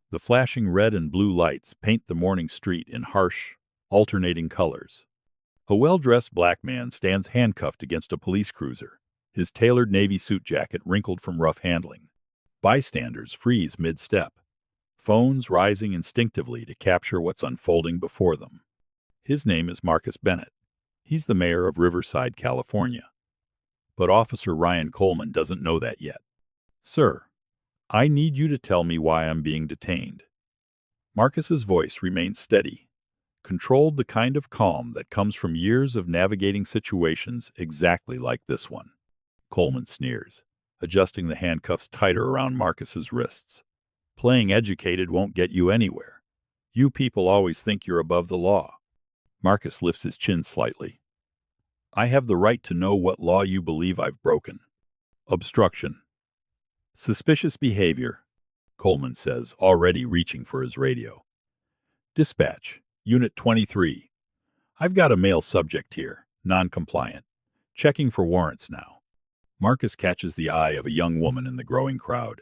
The flashing red and blue lights paint the morning street in harsh, alternating colors. A well-dressed black man stands handcuffed against a police cruiser, his tailored navy suit jacket wrinkled from rough handling. Bystanders freeze mid-step, phones rising instinctively to capture what's unfolding before them. His name is Marcus Bennett. He's the mayor of Riverside, California. But Officer Ryan Coleman doesn't know that yet. "Sir, I need you to tell me why I'm being detained." Marcus's voice remains steady, controlled, the kind of calm that comes from years of navigating situations exactly like this one. Coleman sneers, adjusting the handcuffs tighter around Marcus's wrists. "Playing educated won't get you anywhere. You people always think you're above the law." Marcus lifts his chin slightly. "I have the right to know what law you believe I've broken." "Obstruction. Suspicious behavior," Coleman says, already reaching for his radio. "Dispatch, Unit 23. I've got a male subject here, non-compliant. Checking for warrants now." Marcus catches the eye of a young woman in the growing crowd.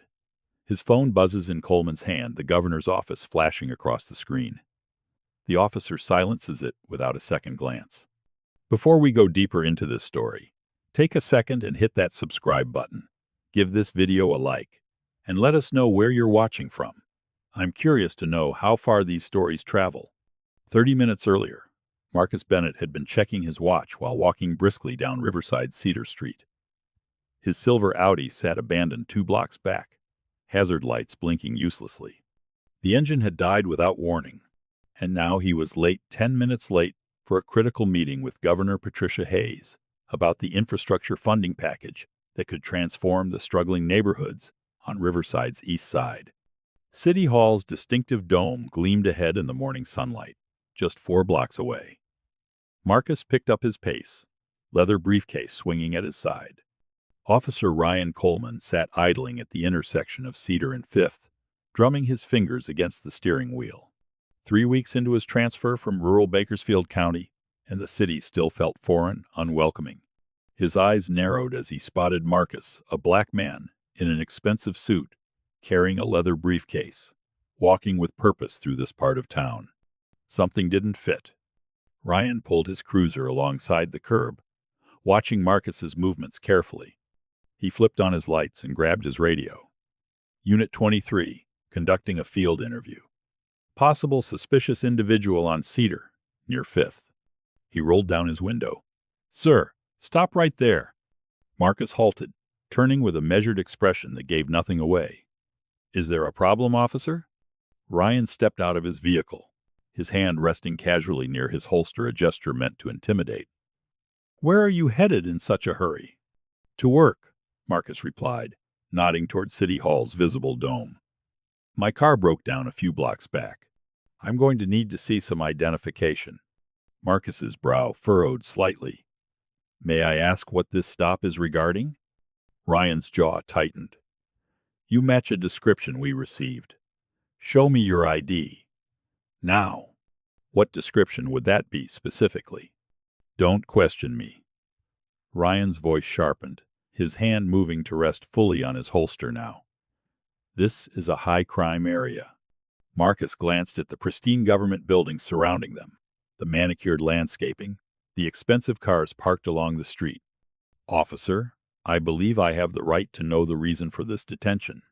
His phone buzzes in Coleman's hand, the governor's office flashing across the screen. The officer silences it without a second glance. Before we go deeper into this story, take a second and hit that subscribe button. Give this video a like, and let us know where you're watching from. I'm curious to know how far these stories travel. 30 minutes earlier, Marcus Bennett had been checking his watch while walking briskly down Riverside Cedar Street. His silver Audi sat abandoned 2 blocks back, hazard lights blinking uselessly. The engine had died without warning, and now he was 10 minutes late for a critical meeting with Governor Patricia Hayes about the infrastructure funding package that could transform the struggling neighborhoods on Riverside's east side. City Hall's distinctive dome gleamed ahead in the morning sunlight, just 4 blocks away. Marcus picked up his pace, leather briefcase swinging at his side. Officer Ryan Coleman sat idling at the intersection of Cedar and 5th, drumming his fingers against the steering wheel. 3 weeks into his transfer from rural Bakersfield County, and the city still felt foreign, unwelcoming. His eyes narrowed as he spotted Marcus, a black man in an expensive suit, carrying a leather briefcase, walking with purpose through this part of town. Something didn't fit. Ryan pulled his cruiser alongside the curb, watching Marcus's movements carefully. He flipped on his lights and grabbed his radio. "Unit 23, conducting a field interview. Possible suspicious individual on Cedar, near 5th. He rolled down his window. "Sir, stop right there." Marcus halted, turning with a measured expression that gave nothing away. "Is there a problem, officer?" Ryan stepped out of his vehicle, his hand resting casually near his holster, a gesture meant to intimidate. "Where are you headed in such a hurry?" "To work," Marcus replied, nodding toward City Hall's visible dome. "My car broke down a few blocks back. I'm going to need to see some identification." Marcus's brow furrowed slightly. "May I ask what this stop is regarding?" Ryan's jaw tightened. "You match a description we received. Show me your ID. Now." "What description would that be specifically?" "Don't question me." Ryan's voice sharpened, his hand moving to rest fully on his holster now. "This is a high-crime area." Marcus glanced at the pristine government buildings surrounding them, the manicured landscaping, the expensive cars parked along the street. "Officer, I believe I have the right to know the reason for this detention."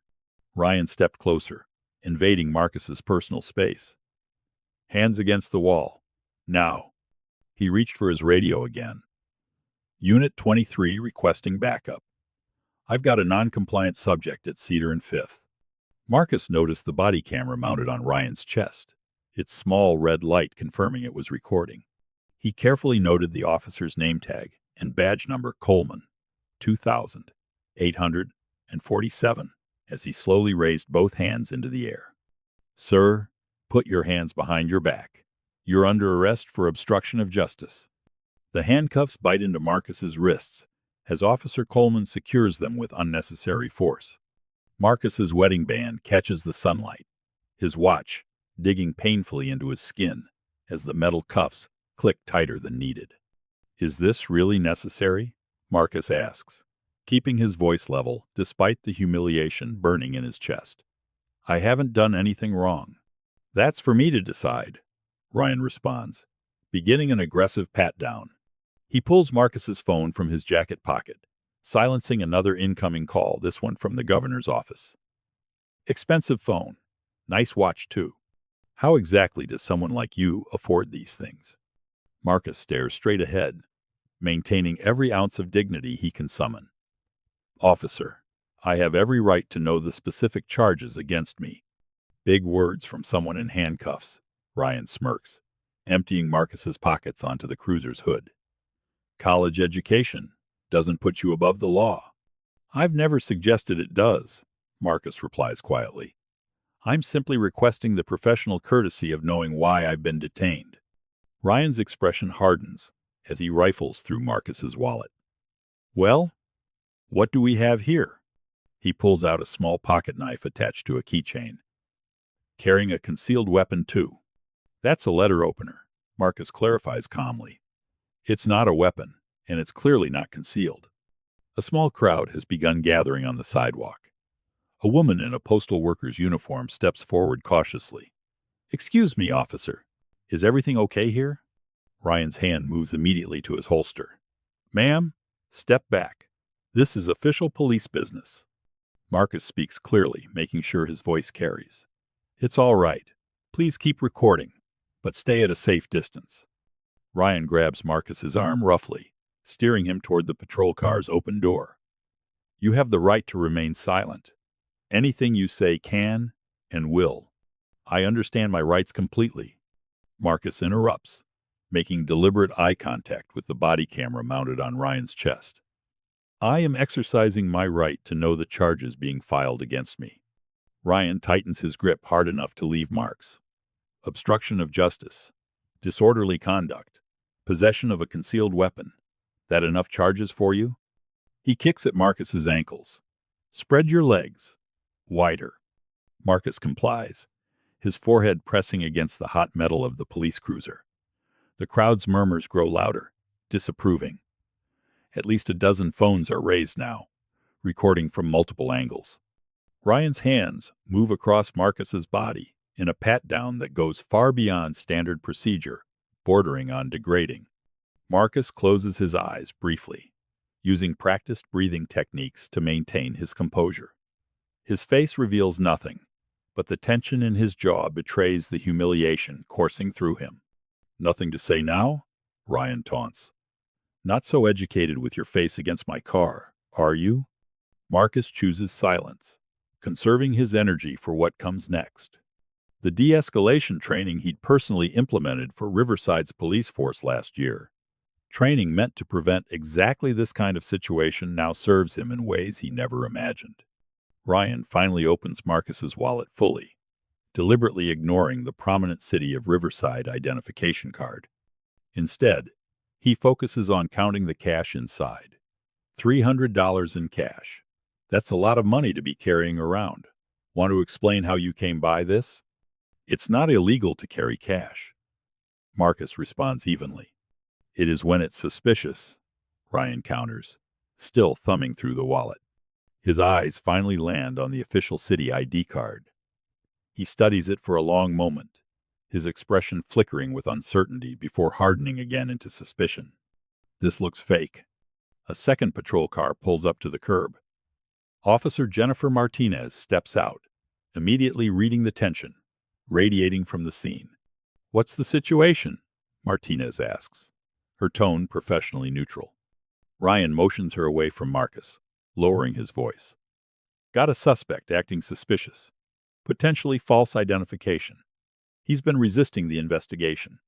Ryan stepped closer, invading Marcus's personal space. "Hands against the wall. Now." He reached for his radio again. "Unit 23 requesting backup. I've got a non-compliant subject at Cedar and 5th. Marcus noticed the body camera mounted on Ryan's chest, its small red light confirming it was recording. He carefully noted the officer's name tag and badge number, Coleman, 2847, as he slowly raised both hands into the air. "Sir, put your hands behind your back. You're under arrest for obstruction of justice." The handcuffs bite into Marcus's wrists as Officer Coleman secures them with unnecessary force. Marcus's wedding band catches the sunlight, his watch digging painfully into his skin as the metal cuffs click tighter than needed. "Is this really necessary?" Marcus asks, keeping his voice level despite the humiliation burning in his chest. I haven't done anything wrong. That's for me to decide, Ryan responds, beginning an aggressive pat-down. He pulls Marcus's phone from his jacket pocket, silencing another incoming call, this one from the governor's office. Expensive phone. Nice watch, too. How exactly does someone like you afford these things? Marcus stares straight ahead, maintaining every ounce of dignity he can summon. Officer, I have every right to know the specific charges against me. Big words from someone in handcuffs, Ryan smirks, emptying Marcus's pockets onto the cruiser's hood. College education doesn't put you above the law. I've never suggested it does, Marcus replies quietly. I'm simply requesting the professional courtesy of knowing why I've been detained. Ryan's expression hardens as he rifles through Marcus's wallet. Well, what do we have here? He pulls out a small pocket knife attached to a keychain. Carrying a concealed weapon, too. That's a letter opener, Marcus clarifies calmly. It's not a weapon, and it's clearly not concealed. A small crowd has begun gathering on the sidewalk. A woman in a postal worker's uniform steps forward cautiously. Excuse me, officer. Is everything okay here? Ryan's hand moves immediately to his holster. Ma'am, step back. This is official police business. Marcus speaks clearly, making sure his voice carries. It's all right. Please keep recording, but stay at a safe distance. Ryan grabs Marcus's arm roughly, steering him toward the patrol car's open door. You have the right to remain silent. Anything you say can and will. I understand my rights completely. Marcus interrupts, making deliberate eye contact with the body camera mounted on Ryan's chest. I am exercising my right to know the charges being filed against me. Ryan tightens his grip hard enough to leave marks. Obstruction of justice, disorderly conduct, possession of a concealed weapon. That enough charges for you? He kicks at Marcus's ankles. Spread your legs. Wider. Marcus complies, his forehead pressing against the hot metal of the police cruiser. The crowd's murmurs grow louder, disapproving. At least a dozen phones are raised now, recording from multiple angles. Ryan's hands move across Marcus's body in a pat-down that goes far beyond standard procedure, bordering on degrading. Marcus closes his eyes briefly, using practiced breathing techniques to maintain his composure. His face reveals nothing, but the tension in his jaw betrays the humiliation coursing through him. Nothing to say now? Ryan taunts. Not so educated with your face against my car, are you? Marcus chooses silence, conserving his energy for what comes next. The de-escalation training he'd personally implemented for Riverside's police force last year. Training meant to prevent exactly this kind of situation now serves him in ways he never imagined. Ryan finally opens Marcus's wallet fully, deliberately ignoring the prominent city of Riverside identification card. Instead, he focuses on counting the cash inside. $300 in cash. That's a lot of money to be carrying around. Want to explain how you came by this? It's not illegal to carry cash. Marcus responds evenly. It is when it's suspicious, Ryan counters, still thumbing through the wallet. His eyes finally land on the official city ID card. He studies it for a long moment, his expression flickering with uncertainty before hardening again into suspicion. This looks fake. A second patrol car pulls up to the curb. Officer Jennifer Martinez steps out, immediately reading the tension, radiating from the scene. What's the situation? Martinez asks, her tone professionally neutral. Ryan motions her away from Marcus, lowering his voice. Got a suspect acting suspicious. Potentially false identification. He's been resisting the investigation.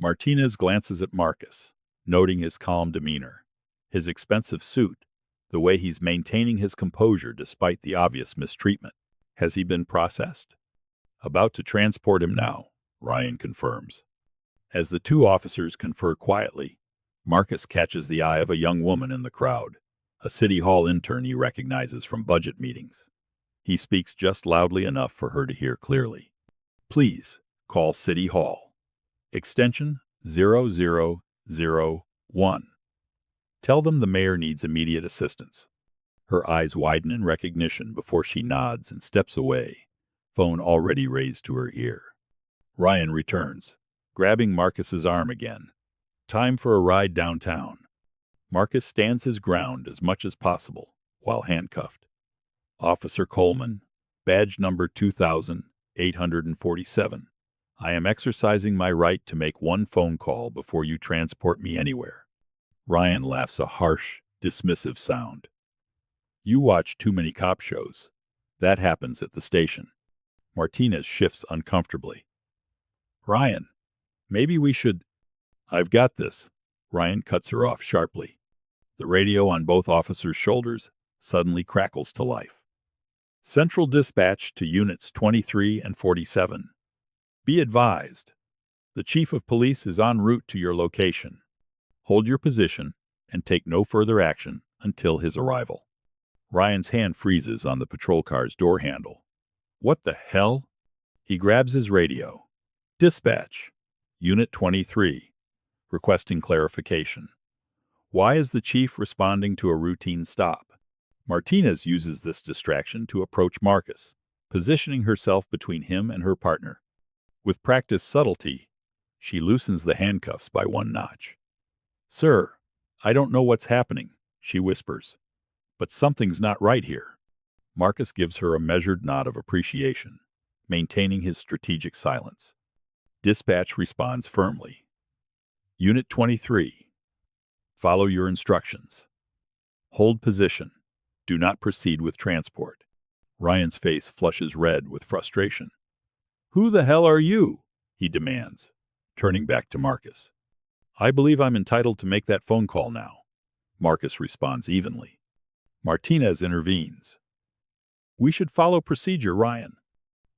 Martinez glances at Marcus, noting his calm demeanor, his expensive suit, the way he's maintaining his composure despite the obvious mistreatment. Has he been processed? About to transport him now, Ryan confirms. As the two officers confer quietly, Marcus catches the eye of a young woman in the crowd, a city hall intern he recognizes from budget meetings. He speaks just loudly enough for her to hear clearly. Please call City Hall. Extension 0001. Tell them the mayor needs immediate assistance. Her eyes widen in recognition before she nods and steps away, phone already raised to her ear. Ryan returns, grabbing Marcus's arm again. Time for a ride downtown. Marcus stands his ground as much as possible while handcuffed. Officer Coleman, badge number 2847. I am exercising my right to make one phone call before you transport me anywhere. Ryan laughs a harsh, dismissive sound. You watch too many cop shows. That happens at the station. Martinez shifts uncomfortably. Ryan, maybe we should... I've got this. Ryan cuts her off sharply. The radio on both officers' shoulders suddenly crackles to life. Central dispatch to Units 23 and 47. Be advised. The Chief of Police is en route to your location. Hold your position and take no further action until his arrival. Ryan's hand freezes on the patrol car's door handle. What the hell? He grabs his radio. Dispatch. Unit 23. Requesting clarification. Why is the chief responding to a routine stop? Martinez uses this distraction to approach Marcus, positioning herself between him and her partner. With practiced subtlety, she loosens the handcuffs by one notch. Sir, I don't know what's happening, she whispers. But something's not right here. Marcus gives her a measured nod of appreciation, maintaining his strategic silence. Dispatch responds firmly. Unit 23. Follow your instructions. Hold position. Do not proceed with transport. Ryan's face flushes red with frustration. Who the hell are you? He demands, turning back to Marcus. I believe I'm entitled to make that phone call now. Marcus responds evenly. Martinez intervenes. We should follow procedure, Ryan.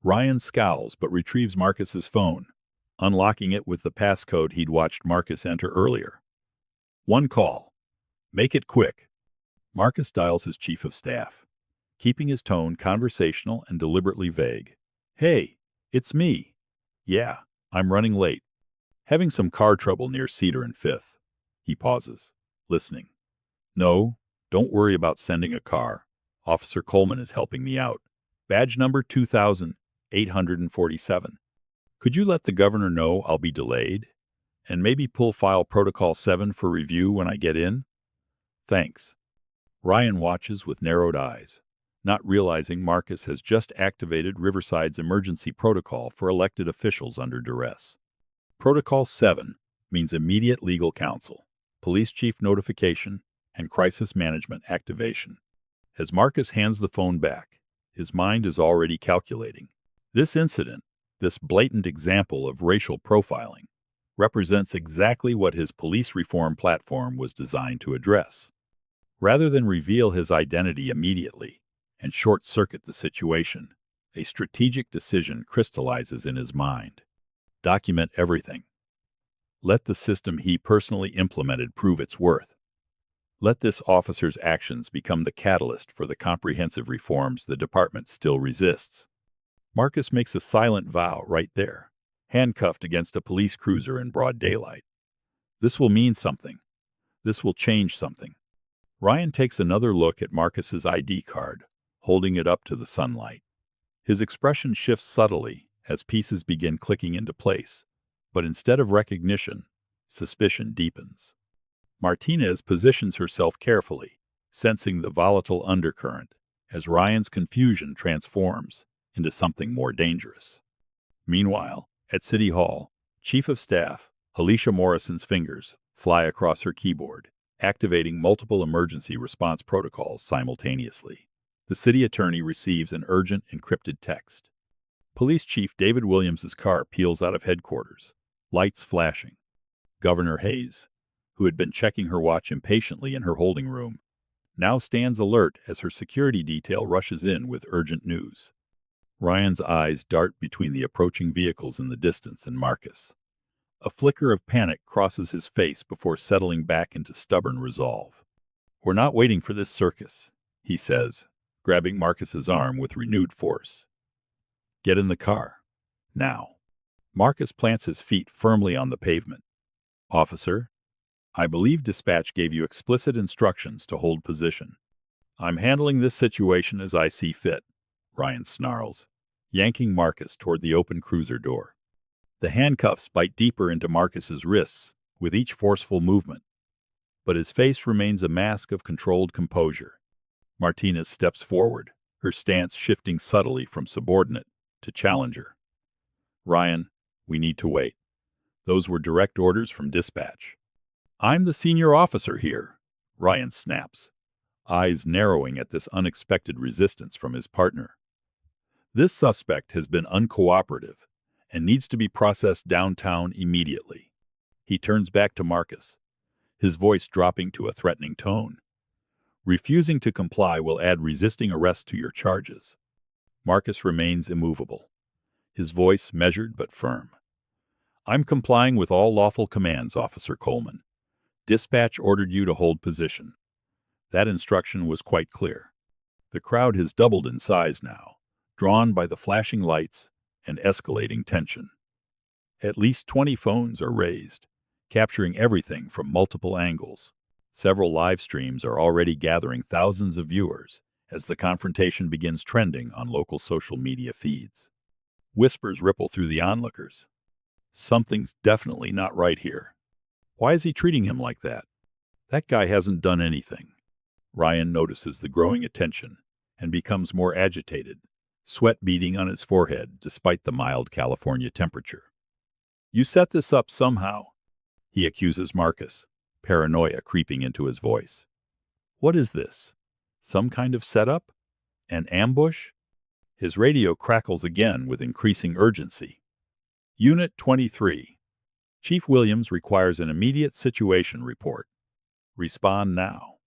Ryan scowls but retrieves Marcus's phone, unlocking it with the passcode he'd watched Marcus enter earlier. One call. Make it quick. Marcus dials his chief of staff, keeping his tone conversational and deliberately vague. Hey, it's me. Yeah, I'm running late. Having some car trouble near Cedar and 5th. He pauses, listening. No, don't worry about sending a car. Officer Coleman is helping me out. Badge number 2847. Could you let the governor know I'll be delayed? And maybe pull file protocol 7 for review when I get in? Thanks. Ryan watches with narrowed eyes, not realizing Marcus has just activated Riverside's emergency protocol for elected officials under duress. Protocol 7 means immediate legal counsel, police chief notification, and crisis management activation. As Marcus hands the phone back, his mind is already calculating. This incident, this blatant example of racial profiling, represents exactly what his police reform platform was designed to address. Rather than reveal his identity immediately and short-circuit the situation, a strategic decision crystallizes in his mind. Document everything. Let the system he personally implemented prove its worth. Let this officer's actions become the catalyst for the comprehensive reforms the department still resists. Marcus makes a silent vow right there, handcuffed against a police cruiser in broad daylight. This will mean something. This will change something. Ryan takes another look at Marcus's ID card, holding it up to the sunlight. His expression shifts subtly as pieces begin clicking into place, but instead of recognition, suspicion deepens. Martinez positions herself carefully, sensing the volatile undercurrent as Ryan's confusion transforms into something more dangerous. Meanwhile, at City Hall, Chief of Staff Alicia Morrison's fingers fly across her keyboard, activating multiple emergency response protocols simultaneously. The city attorney receives an urgent encrypted text. Police Chief David Williams's car peels out of headquarters, lights flashing. Governor Hayes, who had been checking her watch impatiently in her holding room, now stands alert as her security detail rushes in with urgent news. Ryan's eyes dart between the approaching vehicles in the distance and Marcus. A flicker of panic crosses his face before settling back into stubborn resolve. We're not waiting for this circus, he says, grabbing Marcus's arm with renewed force. Get in the car. Now. Marcus plants his feet firmly on the pavement. Officer, I believe dispatch gave you explicit instructions to hold position. I'm handling this situation as I see fit, Ryan snarls. yanking Marcus toward the open cruiser door. The handcuffs bite deeper into Marcus's wrists with each forceful movement, but his face remains a mask of controlled composure. Martinez steps forward, her stance shifting subtly from subordinate to challenger. "Ryan, we need to wait. Those were direct orders from dispatch." "I'm the senior officer here," Ryan snaps, eyes narrowing at this unexpected resistance from his partner. This suspect has been uncooperative and needs to be processed downtown immediately. He turns back to Marcus, his voice dropping to a threatening tone. "Refusing to comply will add resisting arrest to your charges." Marcus remains immovable, his voice measured but firm. "I'm complying with all lawful commands, Officer Coleman. Dispatch ordered you to hold position." That instruction was quite clear. The crowd has doubled in size now, drawn by the flashing lights and escalating tension. At least 20 phones are raised, capturing everything from multiple angles. Several live streams are already gathering thousands of viewers as the confrontation begins trending on local social media feeds. Whispers ripple through the onlookers. "Something's definitely not right here. Why is he treating him like that? That guy hasn't done anything." Ryan notices the growing attention and becomes more agitated, sweat beading on his forehead despite the mild California temperature. "You set this up somehow," he accuses Marcus, paranoia creeping into his voice. "What is this? Some kind of setup? An ambush?" His radio crackles again with increasing urgency. "Unit 23. Chief Williams requires an immediate situation report. Respond now."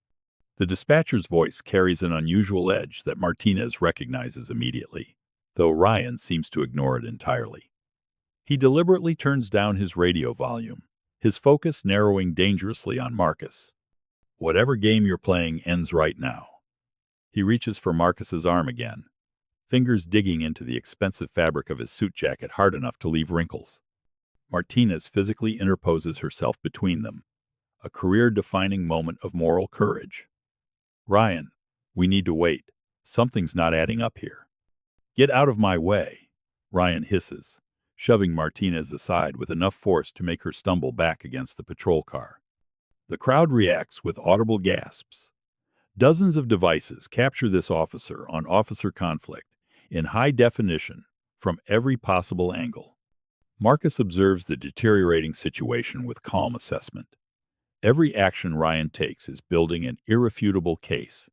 The dispatcher's voice carries an unusual edge that Martinez recognizes immediately, though Ryan seems to ignore it entirely. He deliberately turns down his radio volume, his focus narrowing dangerously on Marcus. "Whatever game you're playing ends right now." He reaches for Marcus's arm again, fingers digging into the expensive fabric of his suit jacket hard enough to leave wrinkles. Martinez physically interposes herself between them, a career-defining moment of moral courage. "Ryan, we need to wait. Something's not adding up here." "Get out of my way," Ryan hisses, shoving Martinez aside with enough force to make her stumble back against the patrol car. The crowd reacts with audible gasps. Dozens of devices capture this officer on officer conflict in high definition from every possible angle. Marcus observes the deteriorating situation with calm assessment. Every action Ryan takes is building an irrefutable case,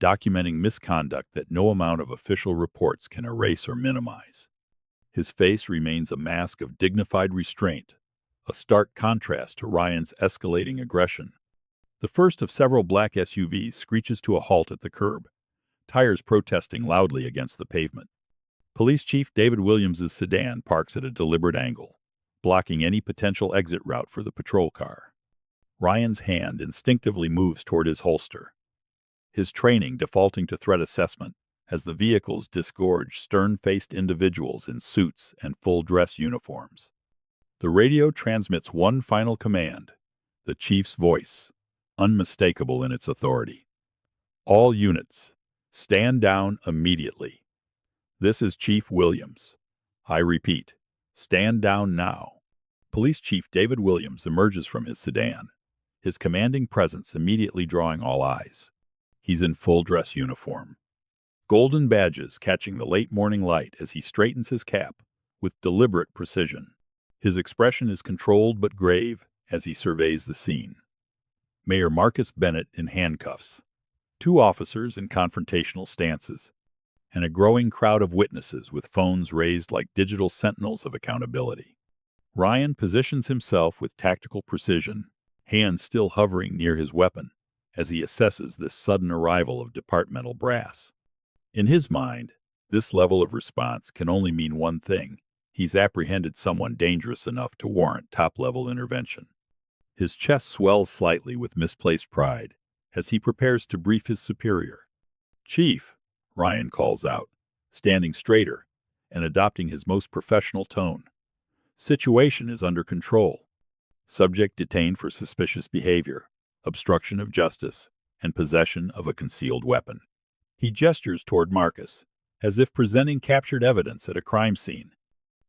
documenting misconduct that no amount of official reports can erase or minimize. His face remains a mask of dignified restraint, a stark contrast to Ryan's escalating aggression. The first of several black SUVs screeches to a halt at the curb, tires protesting loudly against the pavement. Police Chief David Williams's sedan parks at a deliberate angle, blocking any potential exit route for the patrol car. Ryan's hand instinctively moves toward his holster, his training defaulting to threat assessment as the vehicles disgorge stern-faced individuals in suits and full-dress uniforms. The radio transmits one final command, the chief's voice, unmistakable in its authority. "All units, stand down immediately. This is Chief Williams. I repeat, stand down now." Police Chief David Williams emerges from his sedan, his commanding presence immediately drawing all eyes. He's in full-dress uniform, golden badges catching the late morning light as he straightens his cap with deliberate precision. His expression is controlled but grave as he surveys the scene. Mayor Marcus Bennett in handcuffs, 2 officers in confrontational stances, and a growing crowd of witnesses with phones raised like digital sentinels of accountability. Ryan positions himself with tactical precision, hands still hovering near his weapon, as he assesses this sudden arrival of departmental brass. In his mind, this level of response can only mean one thing: he's apprehended someone dangerous enough to warrant top-level intervention. His chest swells slightly with misplaced pride as he prepares to brief his superior. "Chief," Ryan calls out, standing straighter and adopting his most professional tone. "Situation is under control. Subject detained for suspicious behavior, obstruction of justice, and possession of a concealed weapon." He gestures toward Marcus, as if presenting captured evidence at a crime scene.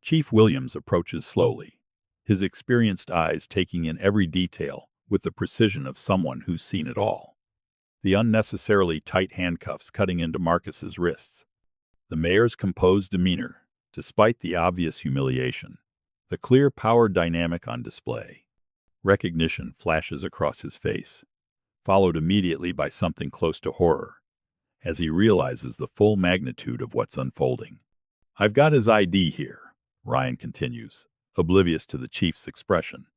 Chief Williams approaches slowly, his experienced eyes taking in every detail with the precision of someone who's seen it all. The unnecessarily tight handcuffs cutting into Marcus's wrists. The mayor's composed demeanor, despite the obvious humiliation. The clear power dynamic on display. Recognition flashes across his face, followed immediately by something close to horror, as he realizes the full magnitude of what's unfolding. "I've got his ID here," Ryan continues, oblivious to the chief's expression.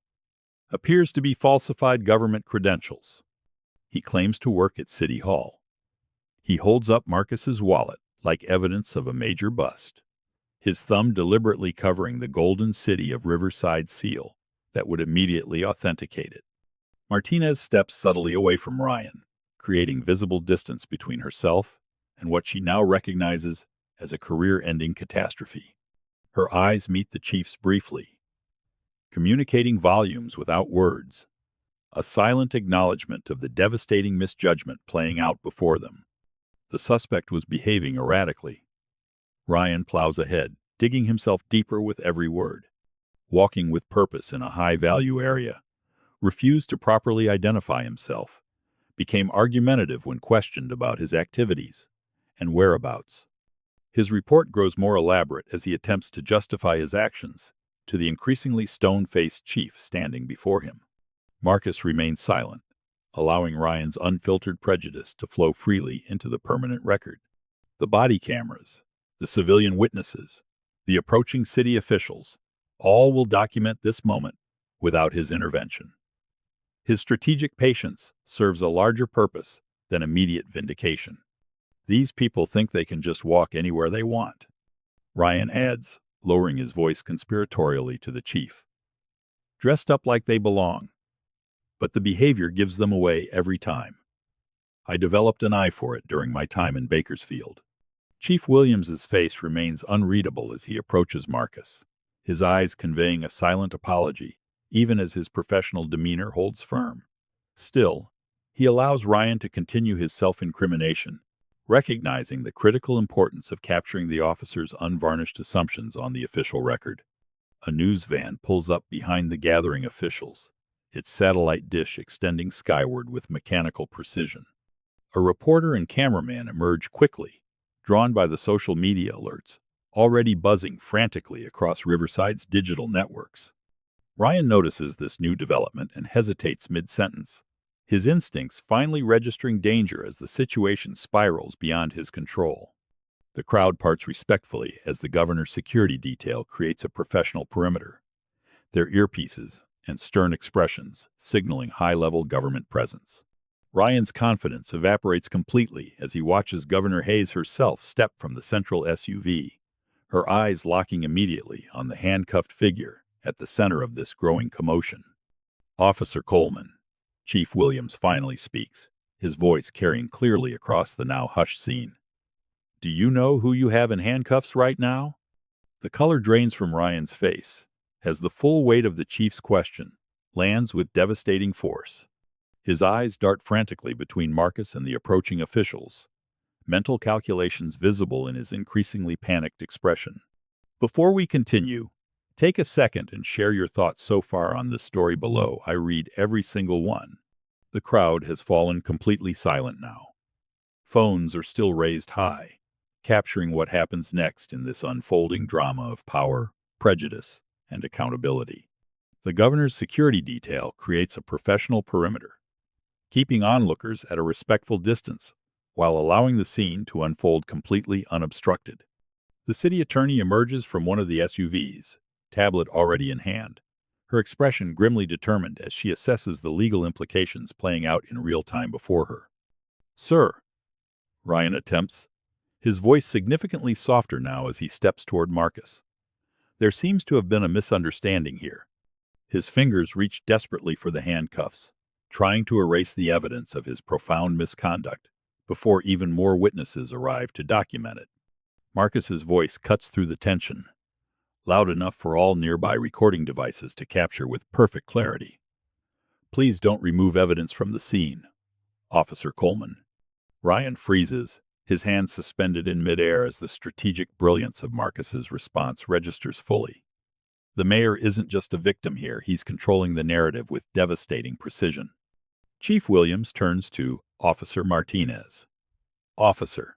"Appears to be falsified government credentials. He claims to work at City Hall." He holds up Marcus's wallet like evidence of a major bust, his thumb deliberately covering the golden city of Riverside seal that would immediately authenticate it. Martinez steps subtly away from Ryan, creating visible distance between herself and what she now recognizes as a career-ending catastrophe. Her eyes meet the chief's briefly, communicating volumes without words, a silent acknowledgement of the devastating misjudgment playing out before them. The suspect was behaving erratically. Ryan plows ahead, digging himself deeper with every word. Walking with purpose in a high-value area, refused to properly identify himself, became argumentative when questioned about his activities and whereabouts. His report grows more elaborate as he attempts to justify his actions to the increasingly stone-faced chief standing before him. Marcus remains silent, allowing Ryan's unfiltered prejudice to flow freely into the permanent record. The body cameras, the civilian witnesses, the approaching city officials, all will document this moment without his intervention. His strategic patience serves a larger purpose than immediate vindication. "These people think they can just walk anywhere they want," Ryan adds, lowering his voice conspiratorially to the chief. "Dressed up like they belong. But the behavior gives them away every time. I developed an eye for it during my time in Bakersfield." Chief Williams's face remains unreadable as he approaches Marcus, his eyes conveying a silent apology, even as his professional demeanor holds firm. Still, he allows Ryan to continue his self-incrimination, recognizing the critical importance of capturing the officer's unvarnished assumptions on the official record. A news van pulls up behind the gathering officials, its satellite dish extending skyward with mechanical precision. A reporter and cameraman emerge quickly, drawn by the social media alerts, already buzzing frantically across Riverside's digital networks. Ryan notices this new development and hesitates mid-sentence, his instincts finally registering danger as the situation spirals beyond his control. The crowd parts respectfully as the governor's security detail creates a professional perimeter, their earpieces and stern expressions signaling high-level government presence. Ryan's confidence evaporates completely as he watches Governor Hayes herself step from the central SUV, her eyes locking immediately on the handcuffed figure at the center of this growing commotion. "Officer Coleman," Chief Williams finally speaks, his voice carrying clearly across the now hushed scene. "Do you know who you have in handcuffs right now?" The color drains from Ryan's face as the full weight of the chief's question lands with devastating force. His eyes dart frantically between Marcus and the approaching officials, mental calculations visible in his increasingly panicked expression. Before we continue, take a second and share your thoughts so far on this story below. I read every single one. The crowd has fallen completely silent now. Phones are still raised high, capturing what happens next in this unfolding drama of power, prejudice, and accountability. The governor's security detail creates a professional perimeter, keeping onlookers at a respectful distance while allowing the scene to unfold completely unobstructed. The city attorney emerges from one of the SUVs, tablet already in hand, her expression grimly determined as she assesses the legal implications playing out in real time before her. "Sir," Ryan attempts, his voice significantly softer now as he steps toward Marcus. There seems to have been a misunderstanding here. His fingers reach desperately for the handcuffs, trying to erase the evidence of his profound misconduct before even more witnesses arrive to document it. Marcus's voice cuts through the tension, loud enough for all nearby recording devices to capture with perfect clarity. "Please don't remove evidence from the scene, Officer Coleman." Ryan freezes, his hands suspended in midair as the strategic brilliance of Marcus's response registers fully. The mayor isn't just a victim here, he's controlling the narrative with devastating precision. Chief Williams turns to Officer Martinez. Officer,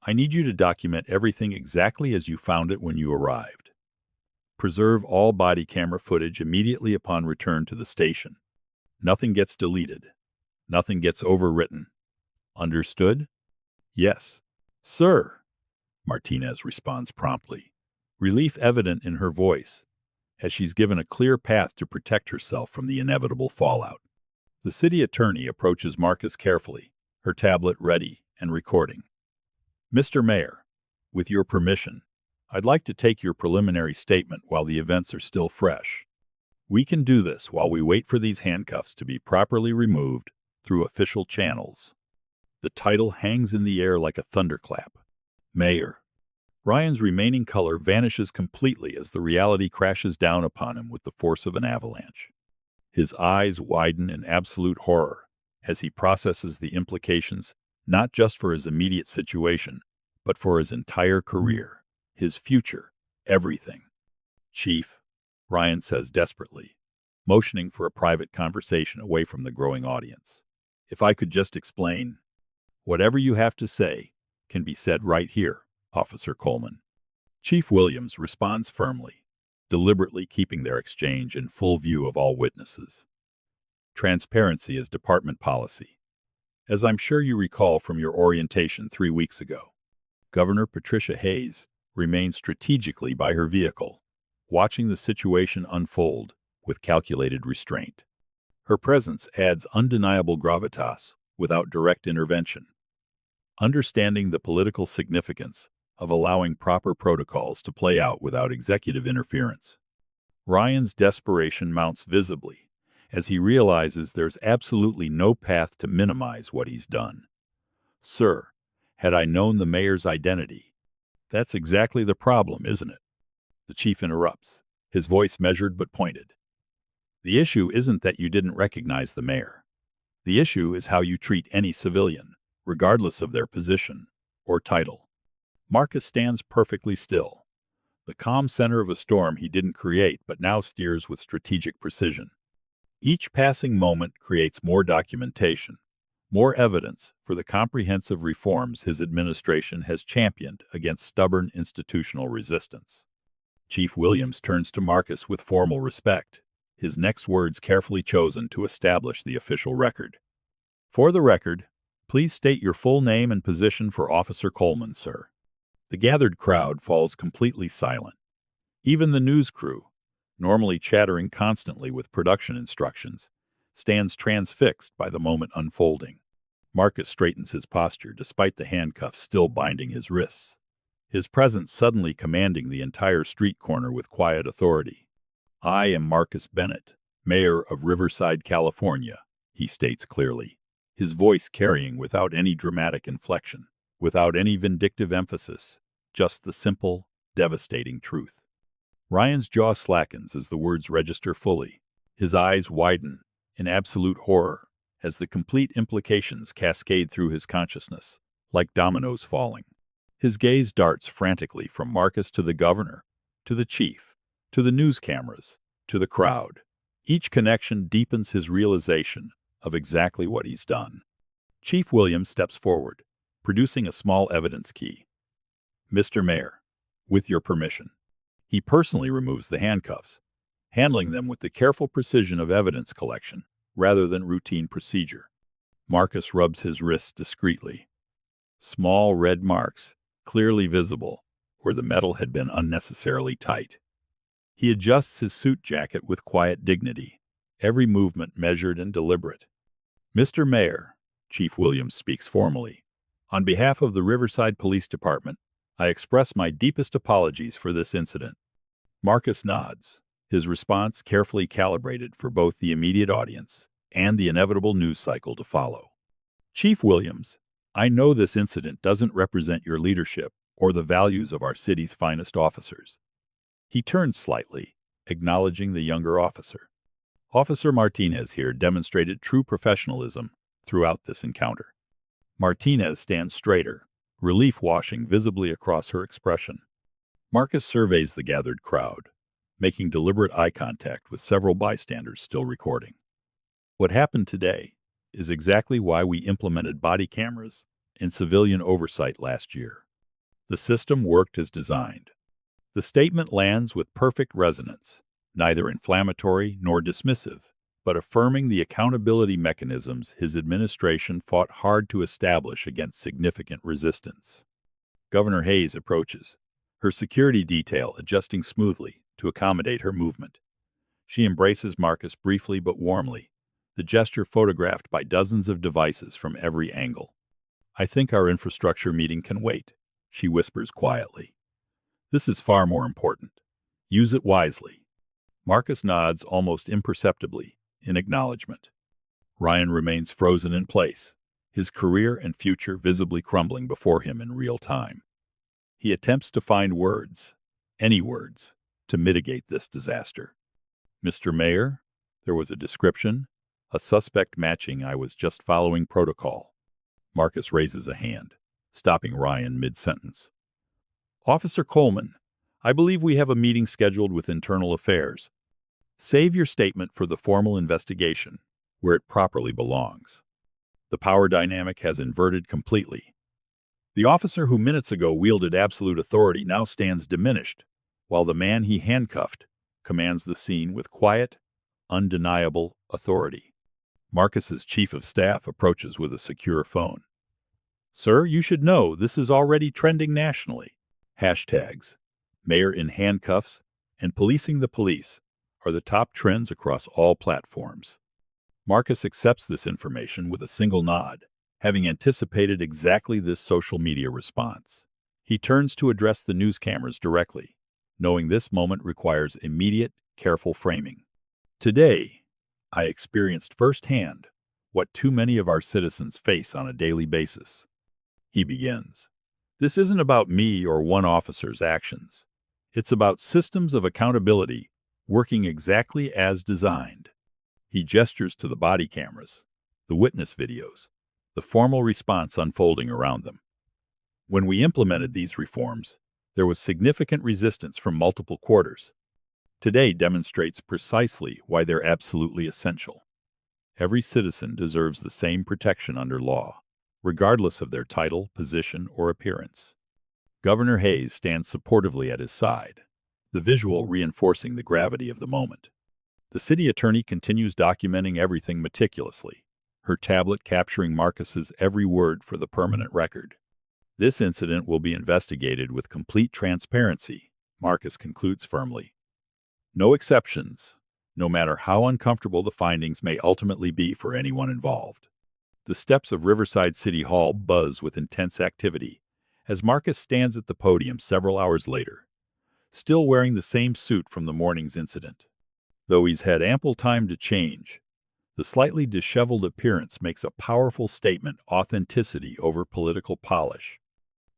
I need you to document everything exactly as you found it when you arrived. Preserve all body camera footage immediately upon return to the station. Nothing gets deleted. Nothing gets overwritten. Understood? Yes. Sir, Martinez responds promptly, relief evident in her voice, as she's given a clear path to protect herself from the inevitable fallout. The city attorney approaches Marcus carefully, her tablet ready and recording. Mr. Mayor, with your permission, I'd like to take your preliminary statement while the events are still fresh. We can do this while we wait for these handcuffs to be properly removed through official channels. The title hangs in the air like a thunderclap. Mayor. Ryan's remaining color vanishes completely as the reality crashes down upon him with the force of an avalanche. His eyes widen in absolute horror as he processes the implications not just for his immediate situation, but for his entire career, his future, everything. Chief, Ryan says desperately, motioning for a private conversation away from the growing audience. If I could just explain. Whatever you have to say can be said right here, Officer Coleman. Chief Williams responds firmly, deliberately keeping their exchange in full view of all witnesses. Transparency is department policy. As I'm sure you recall from your orientation 3 weeks ago, Governor Patricia Hayes remained strategically by her vehicle, watching the situation unfold with calculated restraint. Her presence adds undeniable gravitas without direct intervention. Understanding the political significance of allowing proper protocols to play out without executive interference. Ryan's desperation mounts visibly as he realizes there's absolutely no path to minimize what he's done. Sir, had I known the mayor's identity. That's exactly the problem, isn't it? The chief interrupts, his voice measured but pointed. The issue isn't that you didn't recognize the mayor. The issue is how you treat any civilian, regardless of their position or title. Marcus stands perfectly still, the calm center of a storm he didn't create but now steers with strategic precision. Each passing moment creates more documentation, more evidence for the comprehensive reforms his administration has championed against stubborn institutional resistance. Chief Williams turns to Marcus with formal respect, his next words carefully chosen to establish the official record. For the record, please state your full name and position for Officer Coleman, sir. The gathered crowd falls completely silent. Even the news crew, normally chattering constantly with production instructions, stands transfixed by the moment unfolding. Marcus straightens his posture despite the handcuffs still binding his wrists, his presence suddenly commanding the entire street corner with quiet authority. I am Marcus Bennett, Mayor of Riverside, California, he states clearly, his voice carrying without any dramatic inflection, without any vindictive emphasis, just the simple, devastating truth. Ryan's jaw slackens as the words register fully. His eyes widen in absolute horror as the complete implications cascade through his consciousness, like dominoes falling. His gaze darts frantically from Marcus to the governor, to the chief, to the news cameras, to the crowd. Each connection deepens his realization of exactly what he's done. Chief Williams steps forward, producing a small evidence key. Mr. Mayor, with your permission. He personally removes the handcuffs, handling them with the careful precision of evidence collection rather than routine procedure. Marcus rubs his wrists discreetly. Small red marks, clearly visible, where the metal had been unnecessarily tight. He adjusts his suit jacket with quiet dignity, every movement measured and deliberate. Mr. Mayor, Chief Williams speaks formally, on behalf of the Riverside Police Department, I express my deepest apologies for this incident. Marcus nods, his response carefully calibrated for both the immediate audience and the inevitable news cycle to follow. Chief Williams, I know this incident doesn't represent your leadership or the values of our city's finest officers. He turns slightly, acknowledging the younger officer. Officer Martinez here demonstrated true professionalism throughout this encounter. Martinez stands straighter, relief washing visibly across her expression. Marcus surveys the gathered crowd, making deliberate eye contact with several bystanders still recording. What happened today is exactly why we implemented body cameras and civilian oversight last year. The system worked as designed. The statement lands with perfect resonance, neither inflammatory nor dismissive, but affirming the accountability mechanisms his administration fought hard to establish against significant resistance. Governor Hayes approaches, her security detail adjusting smoothly to accommodate her movement. She embraces Marcus briefly but warmly, the gesture photographed by dozens of devices from every angle. "I think our infrastructure meeting can wait," she whispers quietly. "This is far more important. Use it wisely." Marcus nods almost imperceptibly in acknowledgement. Ryan remains frozen in place, his career and future visibly crumbling before him in real time. He attempts to find words, any words, to mitigate this disaster. "Mr. Mayor, there was a description, a suspect matching. I was just following protocol." Marcus raises a hand, stopping Ryan mid-sentence. "Officer Coleman, I believe we have a meeting scheduled with Internal Affairs. Save your statement for the formal investigation, where it properly belongs." The power dynamic has inverted completely. The officer who minutes ago wielded absolute authority now stands diminished, while the man he handcuffed commands the scene with quiet, undeniable authority. Marcus's chief of staff approaches with a secure phone. "Sir, you should know this is already trending nationally. Hashtags, Mayor in handcuffs, and policing the police are the top trends across all platforms." Marcus accepts this information with a single nod, having anticipated exactly this social media response. He turns to address the news cameras directly, knowing this moment requires immediate, careful framing. "Today, I experienced firsthand what too many of our citizens face on a daily basis." He begins. "This isn't about me or one officer's actions. It's about systems of accountability working exactly as designed." He gestures to the body cameras, the witness videos, the formal response unfolding around them. "When we implemented these reforms, there was significant resistance from multiple quarters. Today demonstrates precisely why they're absolutely essential. Every citizen deserves the same protection under law, regardless of their title, position, or appearance." Governor Hayes stands supportively at his side, the visual reinforcing the gravity of the moment. The city attorney continues documenting everything meticulously, her tablet capturing Marcus's every word for the permanent record. "This incident will be investigated with complete transparency," Marcus concludes firmly. "No exceptions, no matter how uncomfortable the findings may ultimately be for anyone involved." The steps of Riverside City Hall buzz with intense activity as Marcus stands at the podium several hours later, still wearing the same suit from the morning's incident. Though he's had ample time to change, the slightly disheveled appearance makes a powerful statement: authenticity over political polish.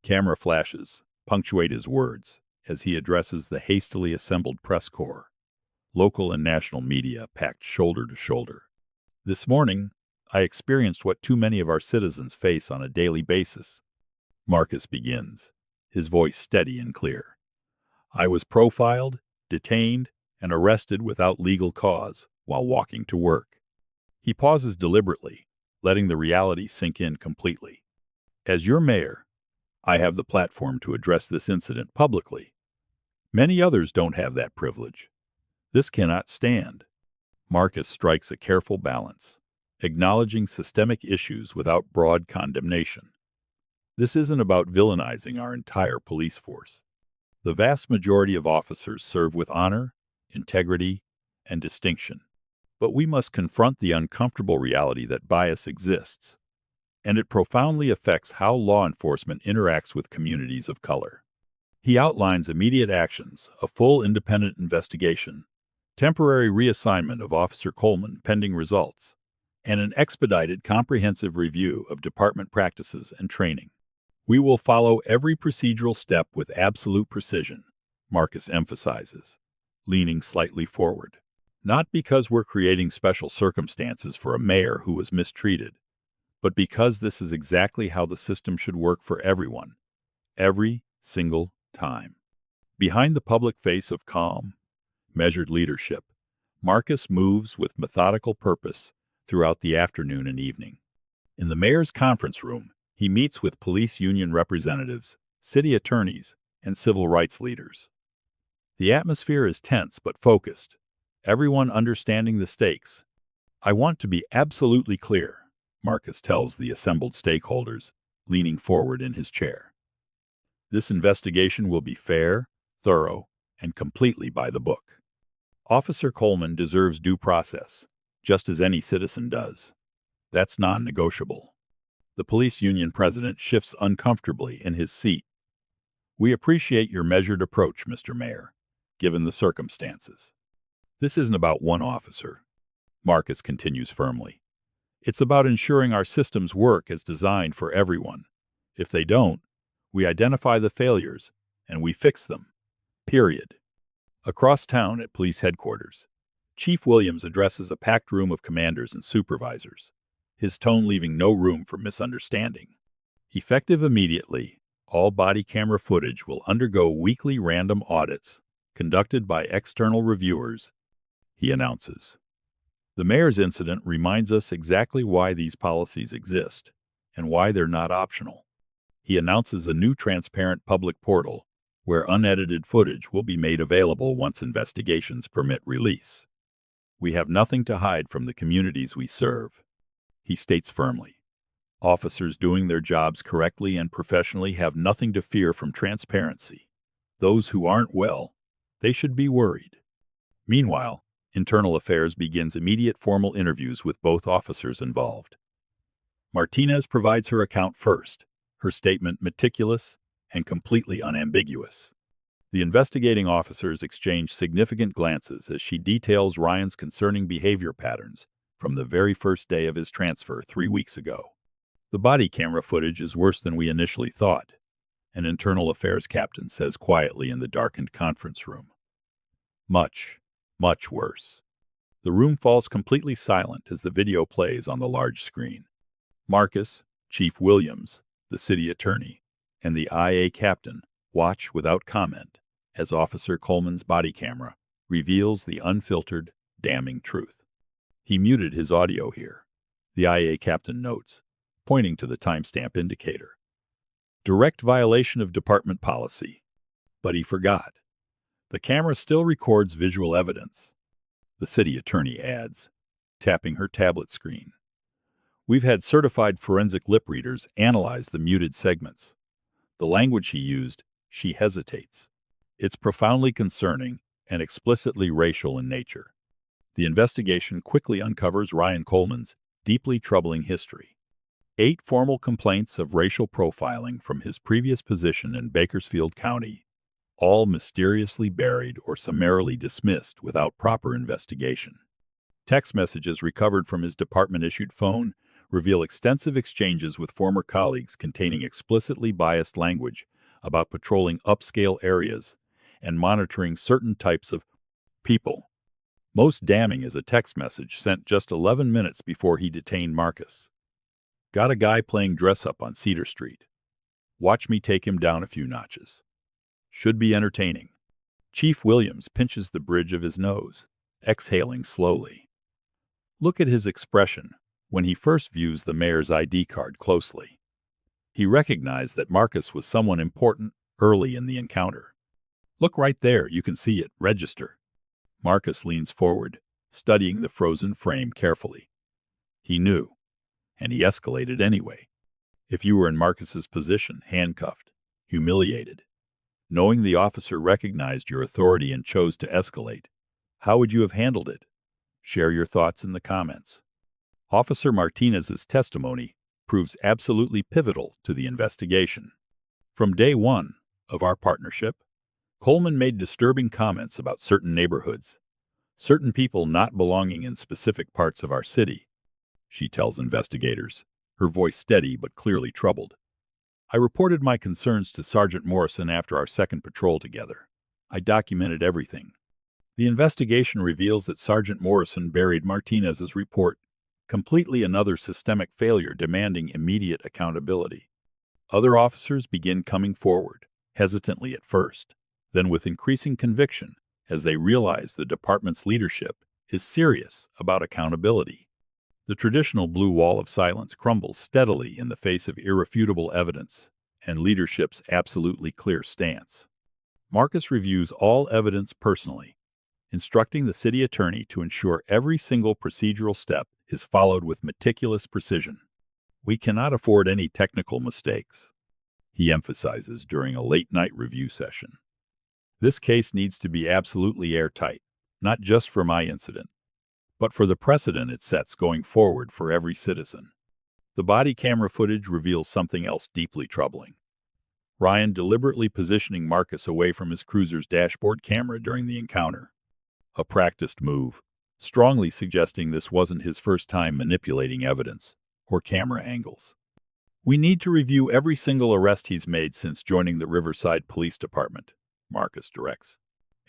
Camera flashes punctuate his words as he addresses the hastily assembled press corps, local and national media packed shoulder to shoulder. "This morning, I experienced what too many of our citizens face on a daily basis." Marcus begins, his voice steady and clear. "I was profiled, detained, and arrested without legal cause while walking to work." He pauses deliberately, letting the reality sink in completely. "As your mayor, I have the platform to address this incident publicly. Many others don't have that privilege. This cannot stand." Marcus strikes a careful balance, acknowledging systemic issues without broad condemnation. This isn't about villainizing our entire police force. The vast majority of officers serve with honor, integrity, and distinction. But we must confront the uncomfortable reality that bias exists, and it profoundly affects how law enforcement interacts with communities of color. He outlines immediate actions: a full independent investigation, temporary reassignment of Officer Coleman pending results, and an expedited comprehensive review of department practices and training. "We will follow every procedural step with absolute precision," Marcus emphasizes, leaning slightly forward. "Not because we're creating special circumstances for a mayor who was mistreated, but because this is exactly how the system should work for everyone, Every single time. Behind the public face of calm, measured leadership, Marcus moves with methodical purpose throughout the afternoon and evening. In the mayor's conference room, he meets with police union representatives, city attorneys, and civil rights leaders. The atmosphere is tense but focused, everyone understanding the stakes. "I want to be absolutely clear," Marcus tells the assembled stakeholders, leaning forward in his chair. "This investigation will be fair, thorough, and completely by the book. Officer Coleman deserves due process, just as any citizen does. That's non-negotiable." The police union president shifts uncomfortably in his seat. "We appreciate your measured approach, Mr. Mayor, given the circumstances. This isn't about one officer," Marcus continues firmly. "It's about ensuring our systems work as designed for everyone. If they don't, we identify the failures and we fix them. Period." Across town at police headquarters, Chief Williams addresses a packed room of commanders and supervisors, his tone leaving no room for misunderstanding. "Effective immediately, all body camera footage will undergo weekly random audits conducted by external reviewers," he announces. The mayor's incident reminds us exactly why these policies exist and why they're not optional. He announces a new transparent public portal where unedited footage will be made available once investigations permit release. "We have nothing to hide from the communities we serve," he states firmly. "Officers doing their jobs correctly and professionally have nothing to fear from transparency. Those who aren't, well, they should be worried." Meanwhile, Internal Affairs begins immediate formal interviews with both officers involved. Martinez provides her account first, her statement meticulous and completely unambiguous. The investigating officers exchange significant glances as she details Ryan's concerning behavior patterns from the very first day of his transfer 3 weeks ago. "The body camera footage is worse than we initially thought," an Internal Affairs captain says quietly in the darkened conference room. "Much, much worse." The room falls completely silent as the video plays on the large screen. Marcus, Chief Williams, the city attorney, and the IA captain watch without comment as Officer Coleman's body camera reveals the unfiltered, damning truth. "He muted his audio here," the IA captain notes, pointing to the timestamp indicator. "Direct violation of department policy. But he forgot. The camera still records visual evidence," the city attorney adds, tapping her tablet screen. "We've had certified forensic lip readers analyze the muted segments. The language he used," she hesitates. "It's profoundly concerning and explicitly racial in nature." The investigation quickly uncovers Ryan Coleman's deeply troubling history. 8 formal complaints of racial profiling from his previous position in Bakersfield County, all mysteriously buried or summarily dismissed without proper investigation. Text messages recovered from his department-issued phone reveal extensive exchanges with former colleagues containing explicitly biased language about patrolling upscale areas and monitoring certain types of people. Most damning is a text message sent just 11 minutes before he detained Marcus. "Got a guy playing dress-up on Cedar Street. Watch me take him down a few notches. Should be entertaining." Chief Williams pinches the bridge of his nose, exhaling slowly. Look at his expression when he first views the mayor's ID card closely. He recognized that Marcus was someone important early in the encounter. "Look right there, you can see it, register." Marcus leans forward, studying the frozen frame carefully. He knew, and he escalated anyway. If you were in Marcus's position, handcuffed, humiliated, knowing the officer recognized your authority and chose to escalate, how would you have handled it? Share your thoughts in the comments. Officer Martinez's testimony proves absolutely pivotal to the investigation. From day one of our partnership, Coleman made disturbing comments about certain neighborhoods, certain people not belonging in specific parts of our city, she tells investigators, her voice steady but clearly troubled. "I reported my concerns to Sergeant Morrison after our second patrol together. I documented everything. The investigation reveals that Sergeant Morrison buried Martinez's report, completely another systemic failure demanding immediate accountability. Other officers begin coming forward, hesitantly at first, then with increasing conviction as they realize the department's leadership is serious about accountability. The traditional blue wall of silence crumbles steadily in the face of irrefutable evidence and leadership's absolutely clear stance. Marcus reviews all evidence personally, instructing the city attorney to ensure every single procedural step is followed with meticulous precision. "We cannot afford any technical mistakes," he emphasizes during a late-night review session. "This case needs to be absolutely airtight, not just for my incident, but for the precedent it sets going forward for every citizen." The body camera footage reveals something else deeply troubling. Ryan deliberately positioning Marcus away from his cruiser's dashboard camera during the encounter. A practiced move, strongly suggesting this wasn't his first time manipulating evidence or camera angles. "We need to review every single arrest he's made since joining the Riverside Police Department," Marcus directs,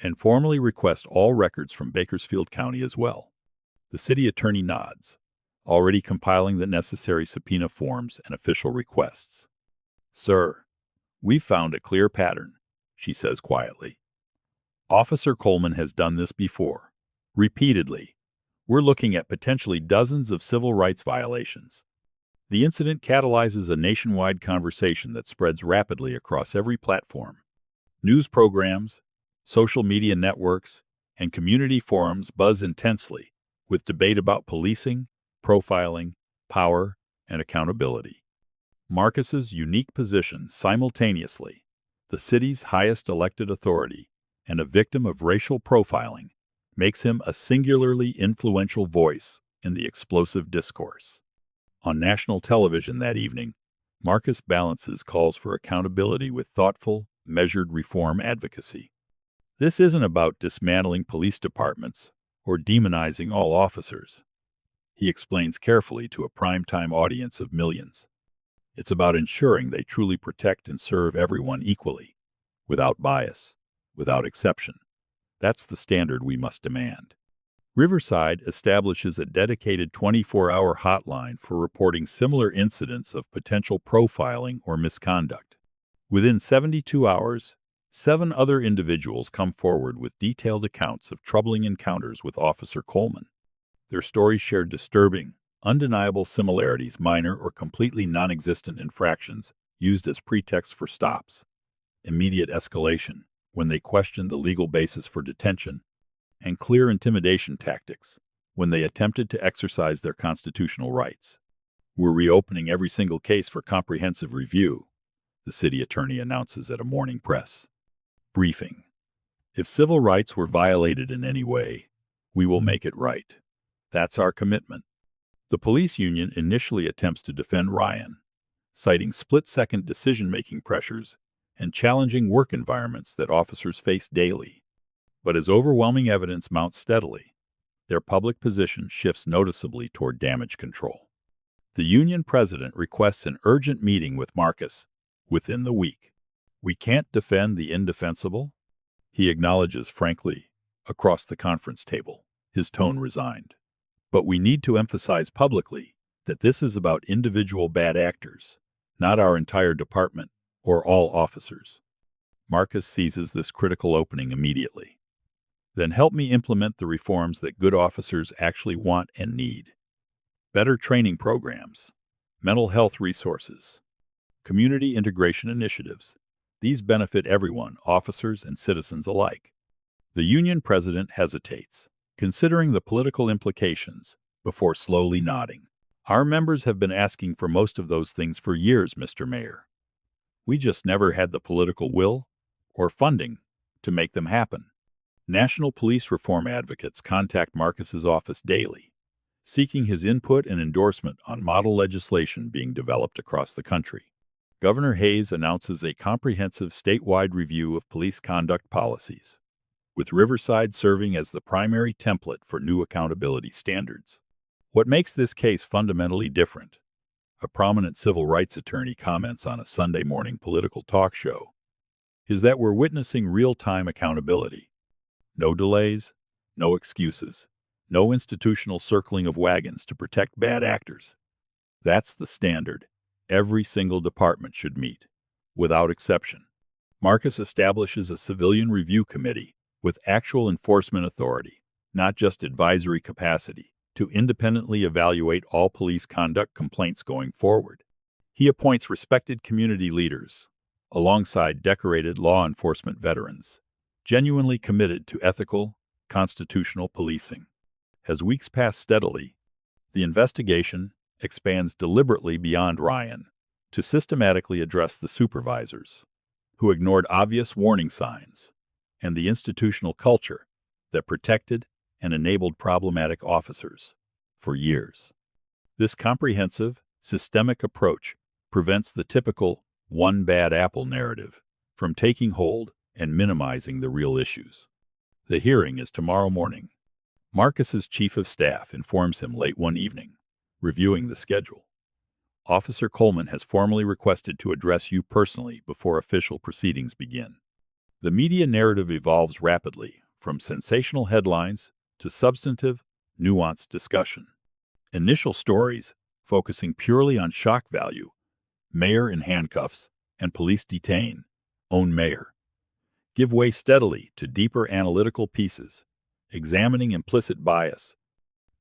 "and formally request all records from Bakersfield County as well." The city attorney nods, already compiling the necessary subpoena forms and official requests. "Sir, we've found a clear pattern," she says quietly. "Officer Coleman has done this before, repeatedly. We're looking at potentially dozens of civil rights violations." The incident catalyzes a nationwide conversation that spreads rapidly across every platform. News programs, social media networks, and community forums buzz intensely, with debate about policing, profiling, power, and accountability. Marcus's unique position simultaneously, the city's highest elected authority, and a victim of racial profiling, makes him a singularly influential voice in the explosive discourse. On national television that evening, Marcus balances calls for accountability with thoughtful, measured reform advocacy. This isn't about dismantling police departments or demonizing all officers, he explains carefully to a primetime audience of millions. It's about ensuring they truly protect and serve everyone equally, without bias, without exception. That's the standard we must demand. Riverside establishes a dedicated 24-hour hotline for reporting similar incidents of potential profiling or misconduct. Within 72 hours, 7 other individuals come forward with detailed accounts of troubling encounters with Officer Coleman. Their stories share disturbing, undeniable similarities, minor or completely non-existent infractions used as pretexts for stops, immediate escalation when they questioned the legal basis for detention, and clear intimidation tactics when they attempted to exercise their constitutional rights. "We're reopening every single case for comprehensive review," the city attorney announces at a morning press briefing. "If civil rights were violated in any way, we will make it right. That's our commitment." The police union initially attempts to defend Ryan, citing split-second decision-making pressures and challenging work environments that officers face daily. But as overwhelming evidence mounts steadily, their public position shifts noticeably toward damage control. The union president requests an urgent meeting with Marcus within the week. "We can't defend the indefensible," he acknowledges frankly across the conference table, his tone resigned. "But we need to emphasize publicly that this is about individual bad actors, not our entire department or all officers." Marcus seizes this critical opening immediately. "Then help me implement the reforms that good officers actually want and need. Better training programs, mental health resources, community integration initiatives. These benefit everyone, officers and citizens alike." The union president hesitates, considering the political implications, before slowly nodding. "Our members have been asking for most of those things for years, Mr. Mayor. We just never had the political will or funding to make them happen." National police reform advocates contact Marcus's office daily, seeking his input and endorsement on model legislation being developed across the country. Governor Hayes announces a comprehensive statewide review of police conduct policies, with Riverside serving as the primary template for new accountability standards. What makes this case fundamentally different, a prominent civil rights attorney comments on a Sunday morning political talk show, is that we're witnessing real-time accountability. No delays, no excuses, no institutional circling of wagons to protect bad actors. That's the standard, every single department should meet, without exception. Marcus establishes a civilian review committee with actual enforcement authority, not just advisory capacity, to independently evaluate all police conduct complaints going forward. He appoints respected community leaders, alongside decorated law enforcement veterans, genuinely committed to ethical, constitutional policing. As weeks pass steadily, the investigation expands deliberately beyond Ryan to systematically address the supervisors, who ignored obvious warning signs, and the institutional culture that protected and enabled problematic officers for years. This comprehensive, systemic approach prevents the typical one bad apple narrative from taking hold and minimizing the real issues. The hearing is tomorrow morning. Marcus's chief of staff informs him late one evening, reviewing the schedule. Officer Coleman has formally requested to address you personally before official proceedings begin. The media narrative evolves rapidly, from sensational headlines to substantive, nuanced discussion. Initial stories, focusing purely on shock value, mayor in handcuffs, and police detain, own mayor, give way steadily to deeper analytical pieces, examining implicit bias,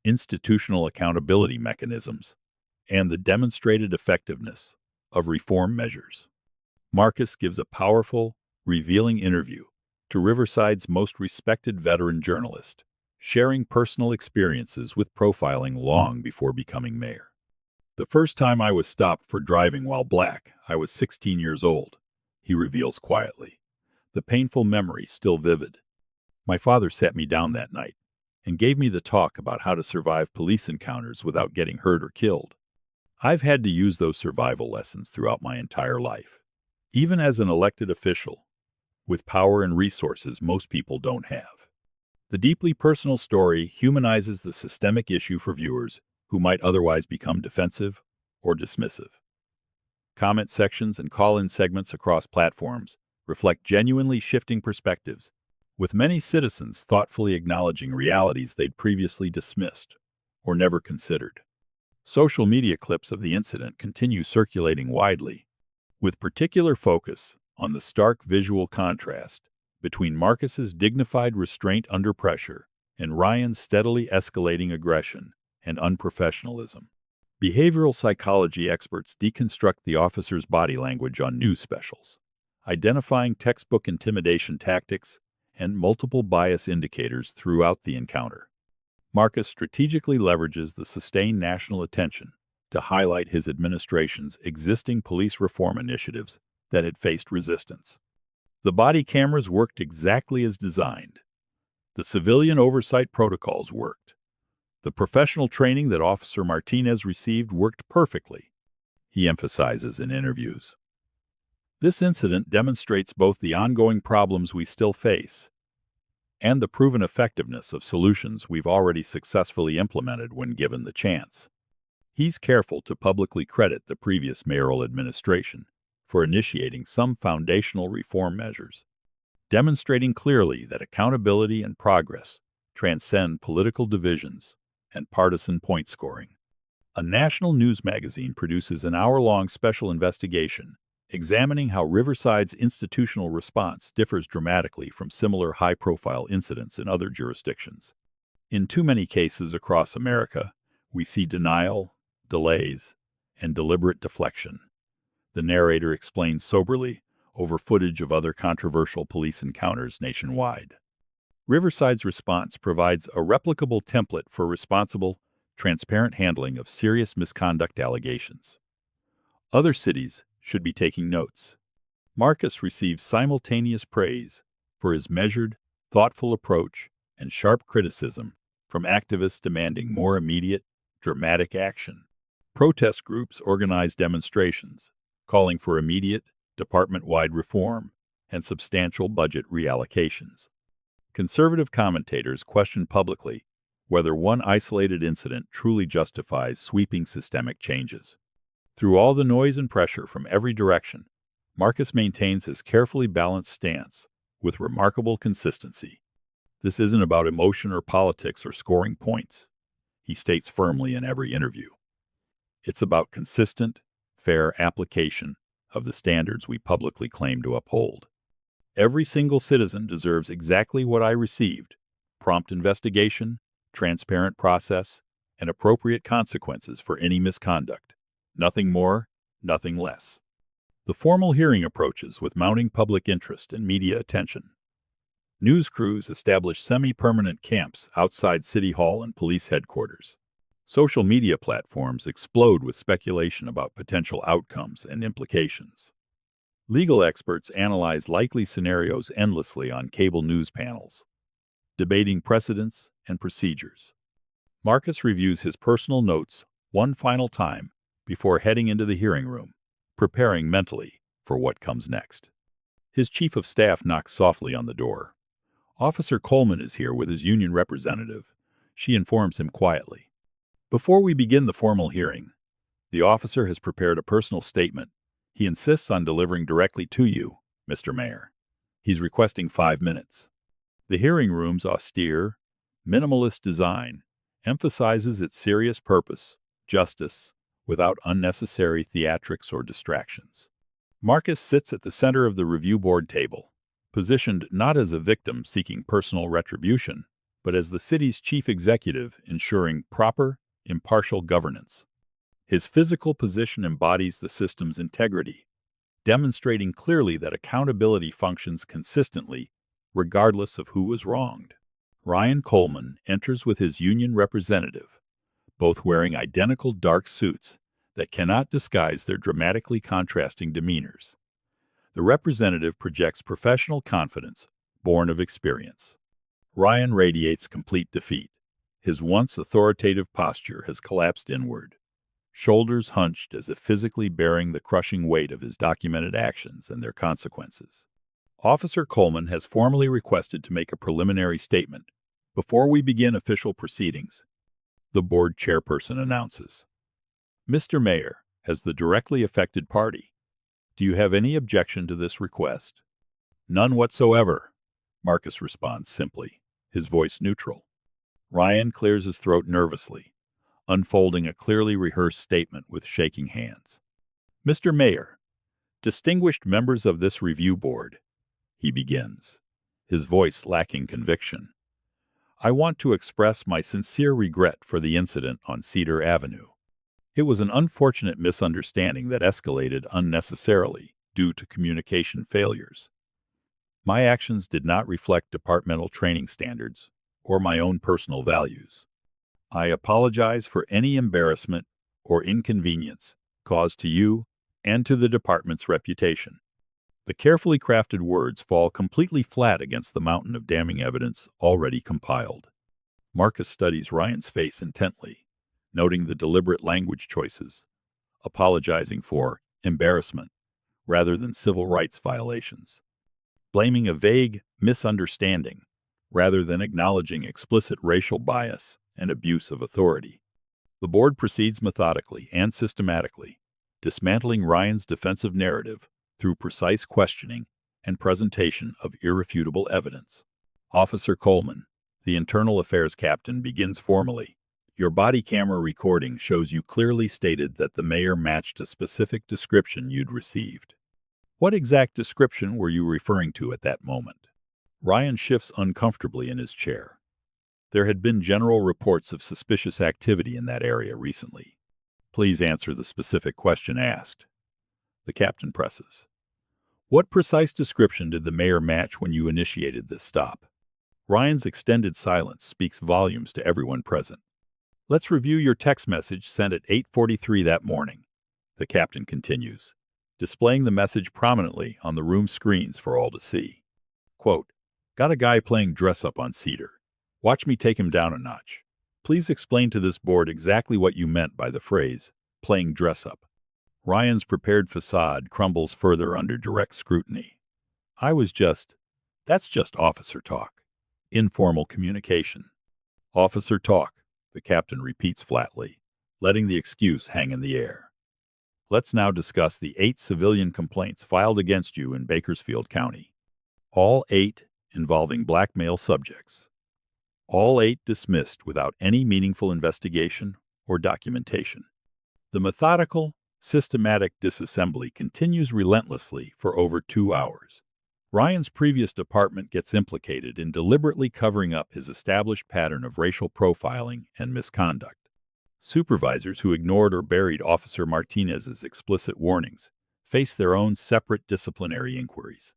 institutional accountability mechanisms, and the demonstrated effectiveness of reform measures. Marcus gives a powerful, revealing interview to Riverside's most respected veteran journalist, sharing personal experiences with profiling long before becoming mayor. "The first time I was stopped for driving while black, I was 16 years old," he reveals quietly, the painful memory still vivid. "My father sat me down that night and gave me the talk about how to survive police encounters without getting hurt or killed. I've had to use those survival lessons throughout my entire life, even as an elected official, with power and resources most people don't have." The deeply personal story humanizes the systemic issue for viewers who might otherwise become defensive or dismissive. Comment sections and call-in segments across platforms reflect genuinely shifting perspectives, with many citizens thoughtfully acknowledging realities they'd previously dismissed or never considered. Social media clips of the incident continue circulating widely, with particular focus on the stark visual contrast between Marcus's dignified restraint under pressure and Ryan's steadily escalating aggression and unprofessionalism. Behavioral psychology experts deconstruct the officer's body language on news specials, identifying textbook intimidation tactics and multiple bias indicators throughout the encounter. Marcus strategically leverages the sustained national attention to highlight his administration's existing police reform initiatives that had faced resistance. The body cameras worked exactly as designed. The civilian oversight protocols worked. The professional training that Officer Martinez received worked perfectly, he emphasizes in interviews. This incident demonstrates both the ongoing problems we still face and the proven effectiveness of solutions we've already successfully implemented when given the chance. He's careful to publicly credit the previous mayoral administration for initiating some foundational reform measures, demonstrating clearly that accountability and progress transcend political divisions and partisan point scoring. A national news magazine produces an hour-long special investigation examining how Riverside's institutional response differs dramatically from similar high-profile incidents in other jurisdictions. In too many cases across America, we see denial, delays, and deliberate deflection, the narrator explains soberly over footage of other controversial police encounters nationwide. Riverside's response provides a replicable template for responsible, transparent handling of serious misconduct allegations. Other cities should be taking notes. Marcus receives simultaneous praise for his measured, thoughtful approach and sharp criticism from activists demanding more immediate, dramatic action. Protest groups organize demonstrations, calling for immediate, department-wide reform and substantial budget reallocations. Conservative commentators question publicly whether one isolated incident truly justifies sweeping systemic changes. Through all the noise and pressure from every direction, Marcus maintains his carefully balanced stance with remarkable consistency. "This isn't about emotion or politics or scoring points," he states firmly in every interview. "It's about consistent, fair application of the standards we publicly claim to uphold. Every single citizen deserves exactly what I received: prompt investigation, transparent process, and appropriate consequences for any misconduct. Nothing more, nothing less. The formal hearing approaches with mounting public interest and media attention. News crews establish semi-permanent camps outside City Hall and police headquarters. Social media platforms explode with speculation about potential outcomes and implications. Legal experts analyze likely scenarios endlessly on cable news panels, debating precedents and procedures. Marcus reviews his personal notes one final time before heading into the hearing room, preparing mentally for what comes next. His chief of staff knocks softly on the door. Officer Coleman is here with his union representative. She informs him quietly. Before we begin the formal hearing, the officer has prepared a personal statement he insists on delivering directly to you, Mr. Mayor. He's requesting 5 minutes. The hearing room's austere, minimalist design emphasizes its serious purpose, justice, without unnecessary theatrics or distractions. Marcus sits at the center of the review board table, positioned not as a victim seeking personal retribution, but as the city's chief executive ensuring proper, impartial governance. His physical position embodies the system's integrity, demonstrating clearly that accountability functions consistently, regardless of who was wronged. Ryan Coleman enters with his union representative, both wearing identical dark suits that cannot disguise their dramatically contrasting demeanors. The representative projects professional confidence, born of experience. Ryan radiates complete defeat. His once authoritative posture has collapsed inward, shoulders hunched as if physically bearing the crushing weight of his documented actions and their consequences. Officer Coleman has formally requested to make a preliminary statement. Before we begin official proceedings, the board chairperson announces, Mr. Mayor, as the directly affected party, do you have any objection to this request? None whatsoever, Marcus responds simply, his voice neutral. Ryan clears his throat nervously, unfolding a clearly rehearsed statement with shaking hands. Mr. Mayor, distinguished members of this review board, he begins, his voice lacking conviction. I want to express my sincere regret for the incident on Cedar Avenue. It was an unfortunate misunderstanding that escalated unnecessarily due to communication failures. My actions did not reflect departmental training standards or my own personal values. I apologize for any embarrassment or inconvenience caused to you and to the department's reputation. The carefully crafted words fall completely flat against the mountain of damning evidence already compiled. Marcus studies Ryan's face intently, noting the deliberate language choices, apologizing for embarrassment rather than civil rights violations, blaming a vague misunderstanding rather than acknowledging explicit racial bias and abuse of authority. The board proceeds methodically and systematically, dismantling Ryan's defensive narrative through precise questioning and presentation of irrefutable evidence. Officer Coleman, the internal affairs captain, begins formally. Your body camera recording shows you clearly stated that the mayor matched a specific description you'd received. What exact description were you referring to at that moment? Ryan shifts uncomfortably in his chair. There had been general reports of suspicious activity in that area recently. Please answer the specific question asked. The captain presses. What precise description did the mayor match when you initiated this stop? Ryan's extended silence speaks volumes to everyone present. Let's review your text message sent at 8:43 that morning, the captain continues, displaying the message prominently on the room screens for all to see. Quote, got a guy playing dress-up on Cedar. Watch me take him down a notch. Please explain to this board exactly what you meant by the phrase, playing dress-up. Ryan's prepared facade crumbles further under direct scrutiny. That's just officer talk. Informal communication. Officer talk, the captain repeats flatly, letting the excuse hang in the air. Let's now discuss the 8 civilian complaints filed against you in Bakersfield County. All 8 involving black male subjects. All 8 dismissed without any meaningful investigation or documentation. The methodical, Systematic disassembly continues relentlessly for over 2 hours. Ryan's previous department gets implicated in deliberately covering up his established pattern of racial profiling and misconduct. Supervisors who ignored or buried Officer Martinez's explicit warnings face their own separate disciplinary inquiries.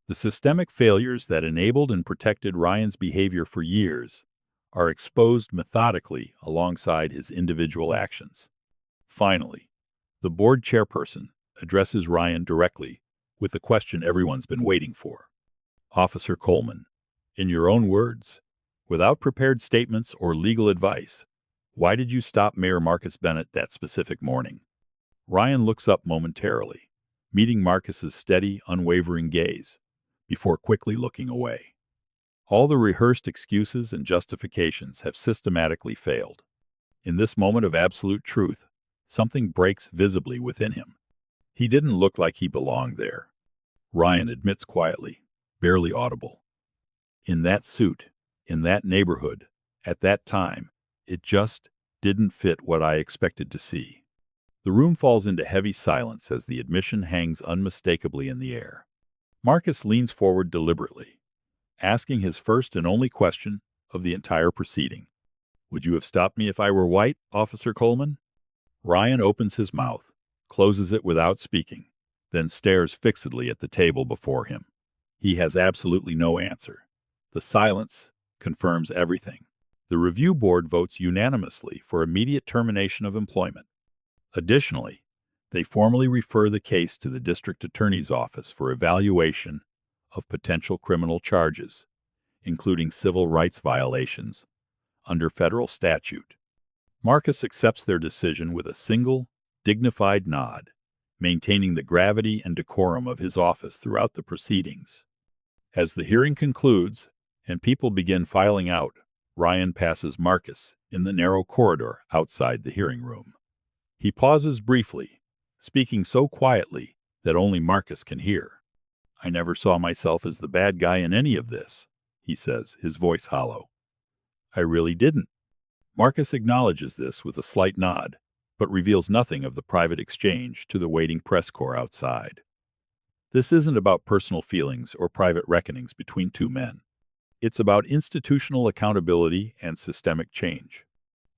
The systemic failures that enabled and protected Ryan's behavior for years are exposed methodically alongside his individual actions. Finally, the board chairperson addresses Ryan directly with the question everyone's been waiting for. Officer Coleman, in your own words, without prepared statements or legal advice, why did you stop Mayor Marcus Bennett that specific morning? Ryan looks up momentarily, meeting Marcus's steady, unwavering gaze, before quickly looking away. All the rehearsed excuses and justifications have systematically failed. In this moment of absolute truth, something breaks visibly within him. He didn't look like he belonged there. Ryan admits quietly, barely audible. In that suit, in that neighborhood, at that time, it just didn't fit what I expected to see. The room falls into heavy silence as the admission hangs unmistakably in the air. Marcus leans forward deliberately, asking his first and only question of the entire proceeding. Would you have stopped me if I were white, Officer Coleman? Ryan opens his mouth, closes it without speaking, then stares fixedly at the table before him. He has absolutely no answer. The silence confirms everything. The review board votes unanimously for immediate termination of employment. Additionally, they formally refer the case to the district attorney's office for evaluation of potential criminal charges, including civil rights violations, under federal statute. Marcus accepts their decision with a single, dignified nod, maintaining the gravity and decorum of his office throughout the proceedings. As the hearing concludes and people begin filing out, Ryan passes Marcus in the narrow corridor outside the hearing room. He pauses briefly, speaking so quietly that only Marcus can hear. I never saw myself as the bad guy in any of this, he says, his voice hollow. I really didn't. Marcus acknowledges this with a slight nod, but reveals nothing of the private exchange to the waiting press corps outside. This isn't about personal feelings or private reckonings between two men. It's about institutional accountability and systemic change.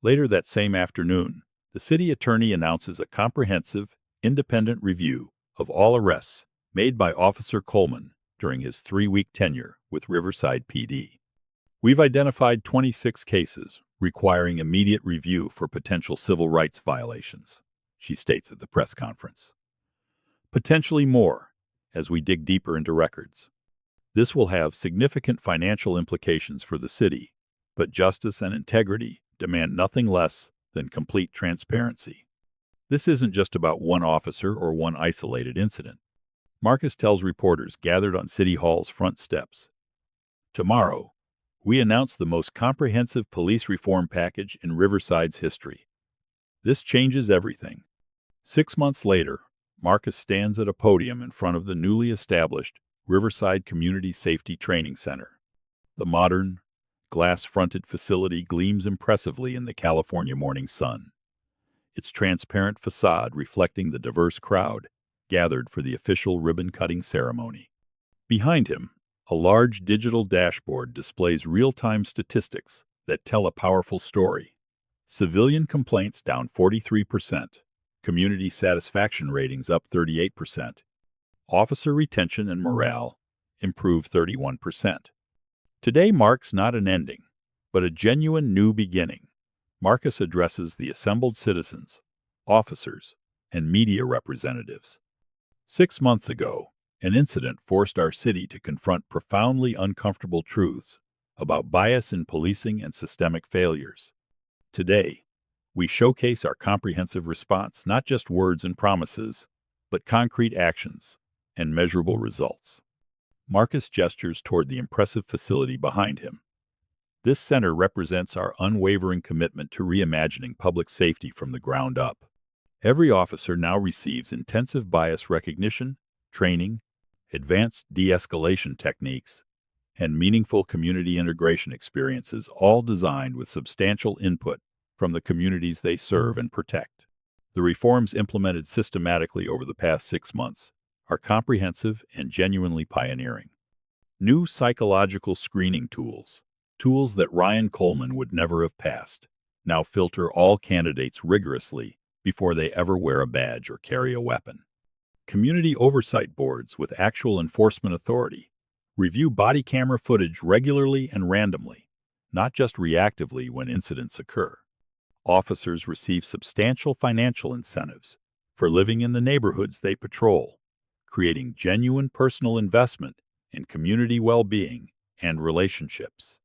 Later that same afternoon, the city attorney announces a comprehensive, independent review of all arrests made by Officer Coleman during his 3-week tenure with Riverside PD. We've identified 26 cases requiring immediate review for potential civil rights violations, she states at the press conference. Potentially more, as we dig deeper into records. This will have significant financial implications for the city, but justice and integrity demand nothing less than complete transparency. This isn't just about one officer or one isolated incident. Marcus tells reporters gathered on City Hall's front steps. Tomorrow, we announce the most comprehensive police reform package in Riverside's history. This changes everything. 6 months later, Marcus stands at a podium in front of the newly established Riverside Community Safety Training Center. The modern, glass-fronted facility gleams impressively in the California morning sun, its transparent facade reflecting the diverse crowd gathered for the official ribbon-cutting ceremony. Behind him, a large digital dashboard displays real-time statistics that tell a powerful story. Civilian complaints down 43%, community satisfaction ratings up 38%, officer retention and morale improved 31%. Today marks not an ending, but a genuine new beginning. Marcus addresses the assembled citizens, officers, and media representatives. 6 months ago, an incident forced our city to confront profoundly uncomfortable truths about bias in policing and systemic failures. Today, we showcase our comprehensive response, not just words and promises, but concrete actions and measurable results. Marcus gestures toward the impressive facility behind him. This center represents our unwavering commitment to reimagining public safety from the ground up. Every officer now receives intensive bias recognition, training, advanced de-escalation techniques, and meaningful community integration experiences, all designed with substantial input from the communities they serve and protect. The reforms implemented systematically over the past 6 months are comprehensive and genuinely pioneering. New psychological screening tools, tools that Ryan Coleman would never have passed, now filter all candidates rigorously before they ever wear a badge or carry a weapon. Community oversight boards with actual enforcement authority review body camera footage regularly and randomly, not just reactively when incidents occur. Officers receive substantial financial incentives for living in the neighborhoods they patrol, creating genuine personal investment in community well-being and relationships.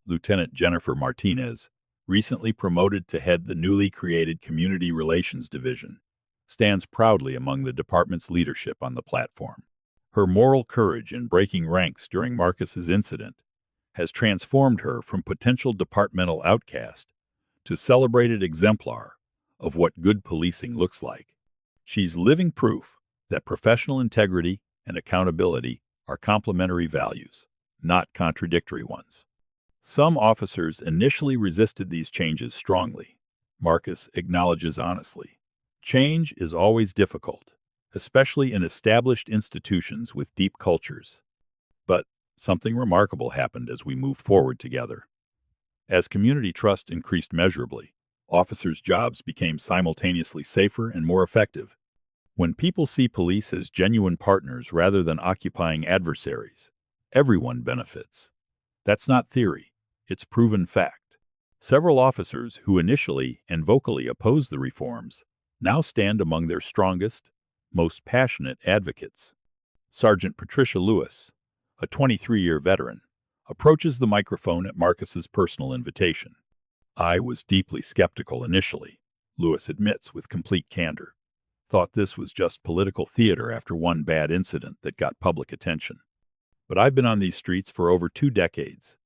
Lieutenant Jennifer Martinez, recently promoted to head the newly created Community Relations Division, stands proudly among the department's leadership on the platform. Her moral courage in breaking ranks during Marcus's incident has transformed her from potential departmental outcast to celebrated exemplar of what good policing looks like. She's living proof that professional integrity and accountability are complementary values, not contradictory ones. Some officers initially resisted these changes strongly. Marcus acknowledges honestly. Change is always difficult, especially in established institutions with deep cultures. But something remarkable happened as we moved forward together. As community trust increased measurably, officers' jobs became simultaneously safer and more effective. When people see police as genuine partners rather than occupying adversaries, everyone benefits. That's not theory, it's proven fact. Several officers who initially and vocally opposed the reforms now stand among their strongest, most passionate advocates. Sergeant Patricia Lewis, a 23-year veteran, approaches the microphone at Marcus's personal invitation. "I was deeply skeptical initially," Lewis admits with complete candor. "Thought this was just political theater after one bad incident that got public attention. But I've been on these streets for over 2 decades,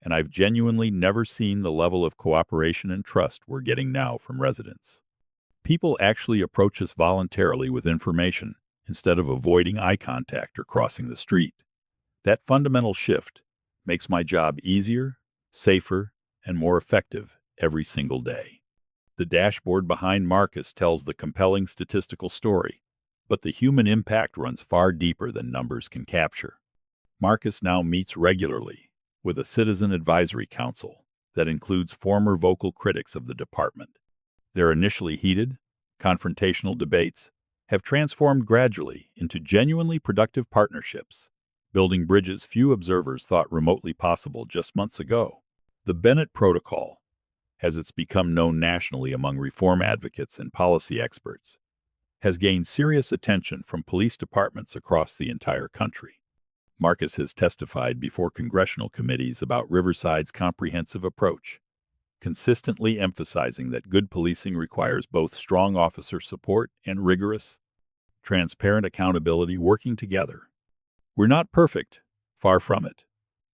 and I've genuinely never seen the level of cooperation and trust we're getting now from residents. People actually approach us voluntarily with information instead of avoiding eye contact or crossing the street. That fundamental shift makes my job easier, safer, and more effective every single day." The dashboard behind Marcus tells the compelling statistical story, but the human impact runs far deeper than numbers can capture. Marcus now meets regularly with a citizen advisory council that includes former vocal critics of the department. Their initially heated, confrontational debates have transformed gradually into genuinely productive partnerships, building bridges few observers thought remotely possible just months ago. The Bennett Protocol, as it's become known nationally among reform advocates and policy experts, has gained serious attention from police departments across the entire country. Marcus has testified before congressional committees about Riverside's comprehensive approach, consistently emphasizing that good policing requires both strong officer support and rigorous, transparent accountability working together. "We're not perfect, far from it,"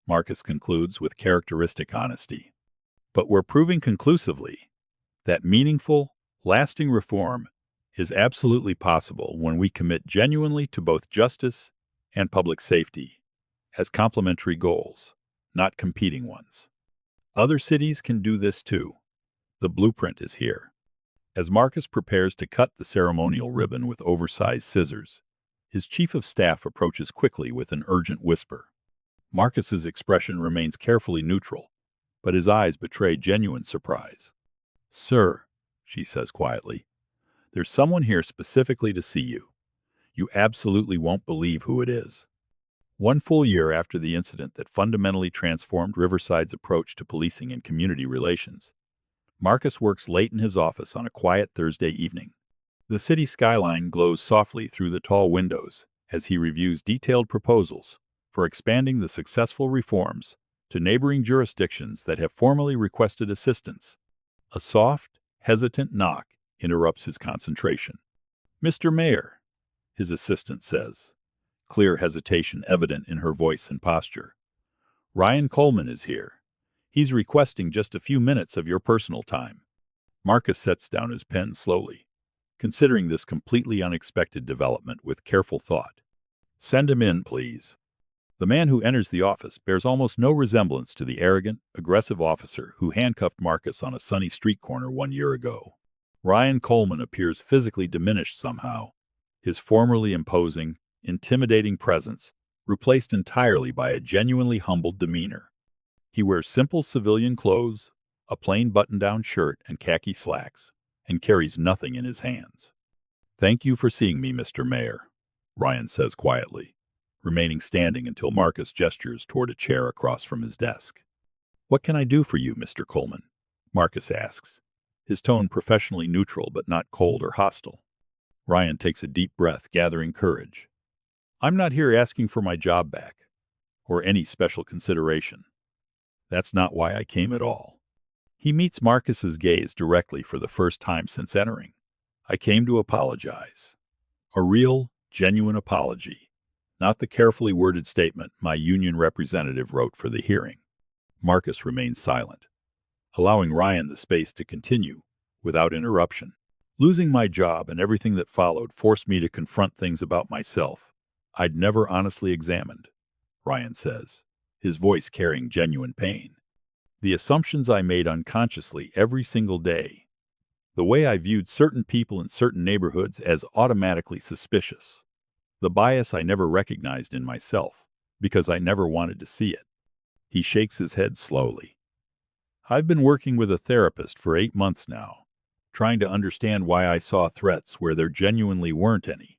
Marcus concludes with characteristic honesty. "But we're proving conclusively that meaningful, lasting reform is absolutely possible when we commit genuinely to both justice and public safety as complementary goals, not competing ones. Other cities can do this too. The blueprint is here." As Marcus prepares to cut the ceremonial ribbon with oversized scissors, his chief of staff approaches quickly with an urgent whisper. Marcus's expression remains carefully neutral, but his eyes betray genuine surprise. "Sir," she says quietly, "there's someone here specifically to see you. You absolutely won't believe who it is." 1 full year after the incident that fundamentally transformed Riverside's approach to policing and community relations, Marcus works late in his office on a quiet Thursday evening. The city skyline glows softly through the tall windows as he reviews detailed proposals for expanding the successful reforms to neighboring jurisdictions that have formally requested assistance. A soft, hesitant knock interrupts his concentration. "Mr. Mayor," his assistant says, clear hesitation evident in her voice and posture. "Ryan Coleman is here. He's requesting just a few minutes of your personal time." Marcus sets down his pen slowly, considering this completely unexpected development with careful thought. "Send him in, please." The man who enters the office bears almost no resemblance to the arrogant, aggressive officer who handcuffed Marcus on a sunny street corner 1 year ago. Ryan Coleman appears physically diminished somehow, his formerly imposing, intimidating presence replaced entirely by a genuinely humbled demeanor. He wears simple civilian clothes, a plain button-down shirt and khaki slacks, and carries nothing in his hands. "Thank you for seeing me, Mr. Mayor," Ryan says quietly, remaining standing until Marcus gestures toward a chair across from his desk. "What can I do for you, Mr. Coleman?" Marcus asks, his tone professionally neutral but not cold or hostile. Ryan takes a deep breath, gathering courage. "I'm not here asking for my job back, or any special consideration. That's not why I came at all." He meets Marcus's gaze directly for the first time since entering. "I came to apologize. A real, genuine apology, not the carefully worded statement my union representative wrote for the hearing." Marcus remains silent, allowing Ryan the space to continue without interruption. "Losing my job and everything that followed forced me to confront things about myself I'd never honestly examined," Ryan says, his voice carrying genuine pain. "The assumptions I made unconsciously every single day. The way I viewed certain people in certain neighborhoods as automatically suspicious. The bias I never recognized in myself because I never wanted to see it." He shakes his head slowly. "I've been working with a therapist for 8 months now, trying to understand why I saw threats where there genuinely weren't any.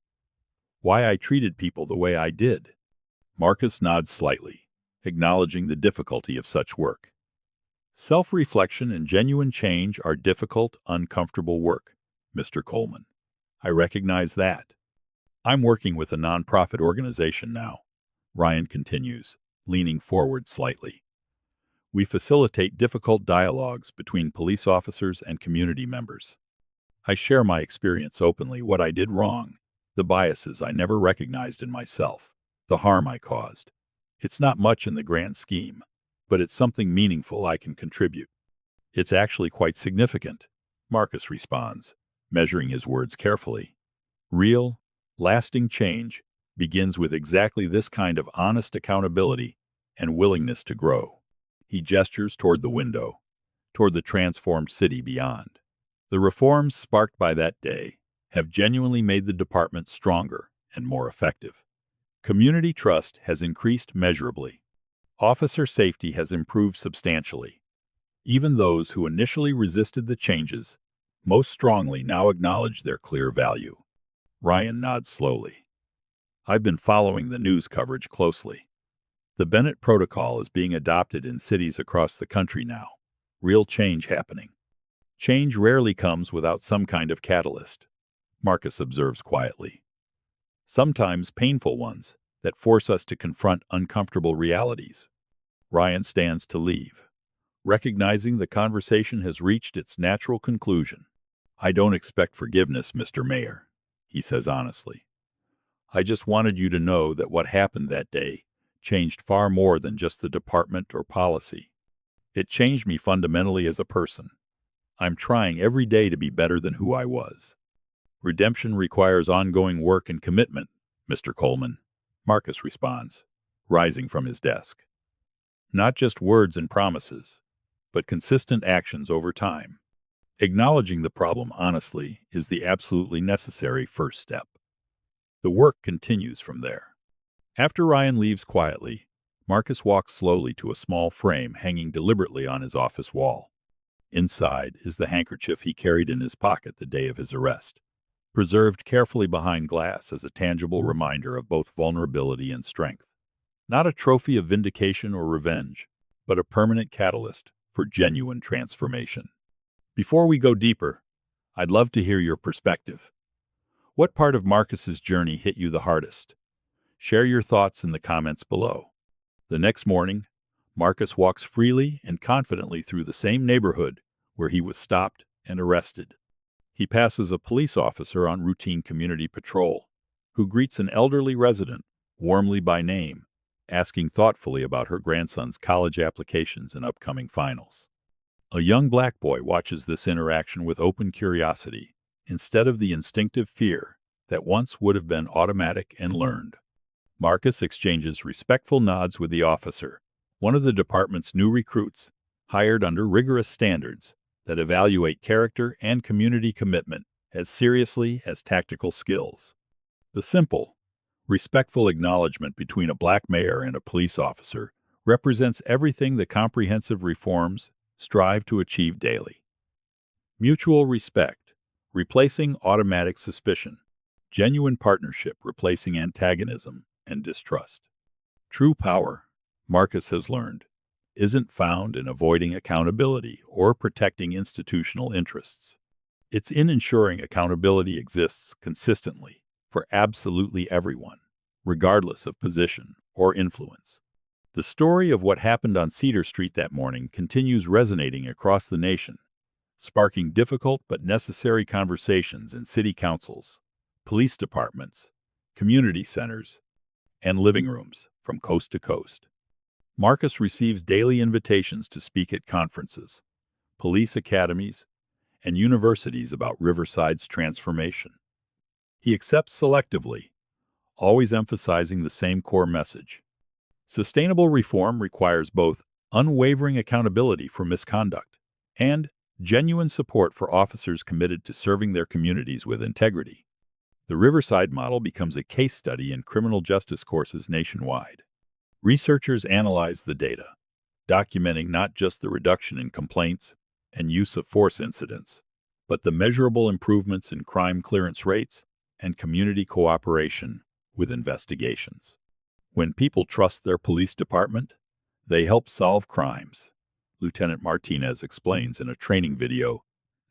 Why I treated people the way I did." Marcus nods slightly, acknowledging the difficulty of such work. "Self-reflection and genuine change are difficult, uncomfortable work, Mr. Coleman. I recognize that. I'm working with a nonprofit organization now," Ryan continues, leaning forward slightly. "We facilitate difficult dialogues between police officers and community members. I share my experience openly, what I did wrong, the biases I never recognized in myself, the harm I caused. It's not much in the grand scheme, but it's something meaningful I can contribute." "It's actually quite significant," Marcus responds, measuring his words carefully. "Real, lasting change begins with exactly this kind of honest accountability and willingness to grow." He gestures toward the window, toward the transformed city beyond. "The reforms sparked by that day have genuinely made the department stronger and more effective. Community trust has increased measurably. Officer safety has improved substantially. Even those who initially resisted the changes most strongly now acknowledge their clear value." Ryan nods slowly. "I've been following the news coverage closely. The Bennett protocol is being adopted in cities across the country now. Real change happening. Change rarely comes without some kind of catalyst," Marcus observes quietly. "Sometimes painful ones that force us to confront uncomfortable realities." Ryan stands to leave, recognizing the conversation has reached its natural conclusion. "I don't expect forgiveness, Mr. Mayor," he says honestly. "I just wanted you to know that what happened that day changed far more than just the department or policy. It changed me fundamentally as a person. I'm trying every day to be better than who I was. Redemption requires ongoing work and commitment, Mr. Coleman," Marcus responds, rising from his desk. "Not just words and promises, but consistent actions over time. Acknowledging the problem honestly is the absolutely necessary first step. The work continues from there." After Ryan leaves quietly, Marcus walks slowly to a small frame hanging deliberately on his office wall. Inside is the handkerchief he carried in his pocket the day of his arrest, preserved carefully behind glass as a tangible reminder of both vulnerability and strength. Not a trophy of vindication or revenge, but a permanent catalyst for genuine transformation. Before we go deeper, I'd love to hear your perspective. What part of Marcus's journey hit you the hardest? Share your thoughts in the comments below. The next morning, Marcus walks freely and confidently through the same neighborhood where he was stopped and arrested. He passes a police officer on routine community patrol, who greets an elderly resident warmly by name, asking thoughtfully about her grandson's college applications and upcoming finals. A young black boy watches this interaction with open curiosity, instead of the instinctive fear that once would have been automatic and learned. Marcus exchanges respectful nods with the officer, one of the department's new recruits, hired under rigorous standards that evaluate character and community commitment as seriously as tactical skills. The simple, respectful acknowledgement between a black mayor and a police officer represents everything the comprehensive reforms strive to achieve daily. Mutual respect, replacing automatic suspicion. Genuine partnership, replacing antagonism and distrust. True power, Marcus has learned, isn't found in avoiding accountability or protecting institutional interests. It's in ensuring accountability exists consistently for absolutely everyone, regardless of position or influence. The story of what happened on Cedar Street that morning continues resonating across the nation, sparking difficult but necessary conversations in city councils, police departments, community centers, and living rooms from coast to coast. Marcus receives daily invitations to speak at conferences, police academies, and universities about Riverside's transformation. He accepts selectively, always emphasizing the same core message. Sustainable reform requires both unwavering accountability for misconduct and genuine support for officers committed to serving their communities with integrity. The Riverside model becomes a case study in criminal justice courses nationwide. Researchers analyze the data, documenting not just the reduction in complaints and use of force incidents, but the measurable improvements in crime clearance rates and community cooperation with investigations. When people trust their police department, they help solve crimes, Lieutenant Martinez explains in a training video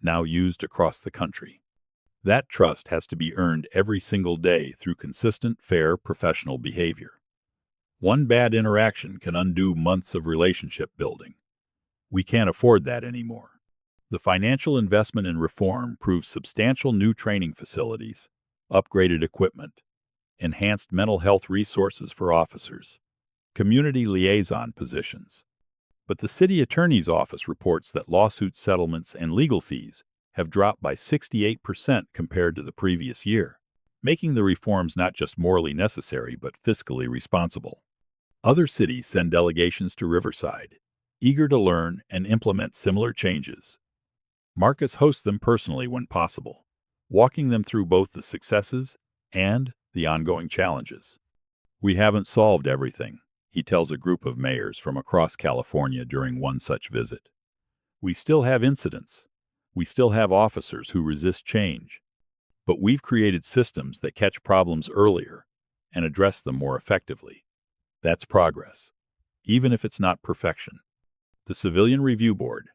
now used across the country. That trust has to be earned every single day through consistent, fair, professional behavior. One bad interaction can undo months of relationship building. We can't afford that anymore. The financial investment in reform proves substantial new training facilities, upgraded equipment, enhanced mental health resources for officers, community liaison positions. But the city attorney's office reports that lawsuit settlements and legal fees have dropped by 68% compared to the previous year, making the reforms not just morally necessary but fiscally responsible. Other cities send delegations to Riverside, eager to learn and implement similar changes. Marcus hosts them personally when possible, walking them through both the successes and the ongoing challenges. We haven't solved everything, he tells a group of mayors from across California during one such visit. We still have incidents. We still have officers who resist change. But we've created systems that catch problems earlier and address them more effectively. That's progress, even if it's not perfection. The Civilian Review Board,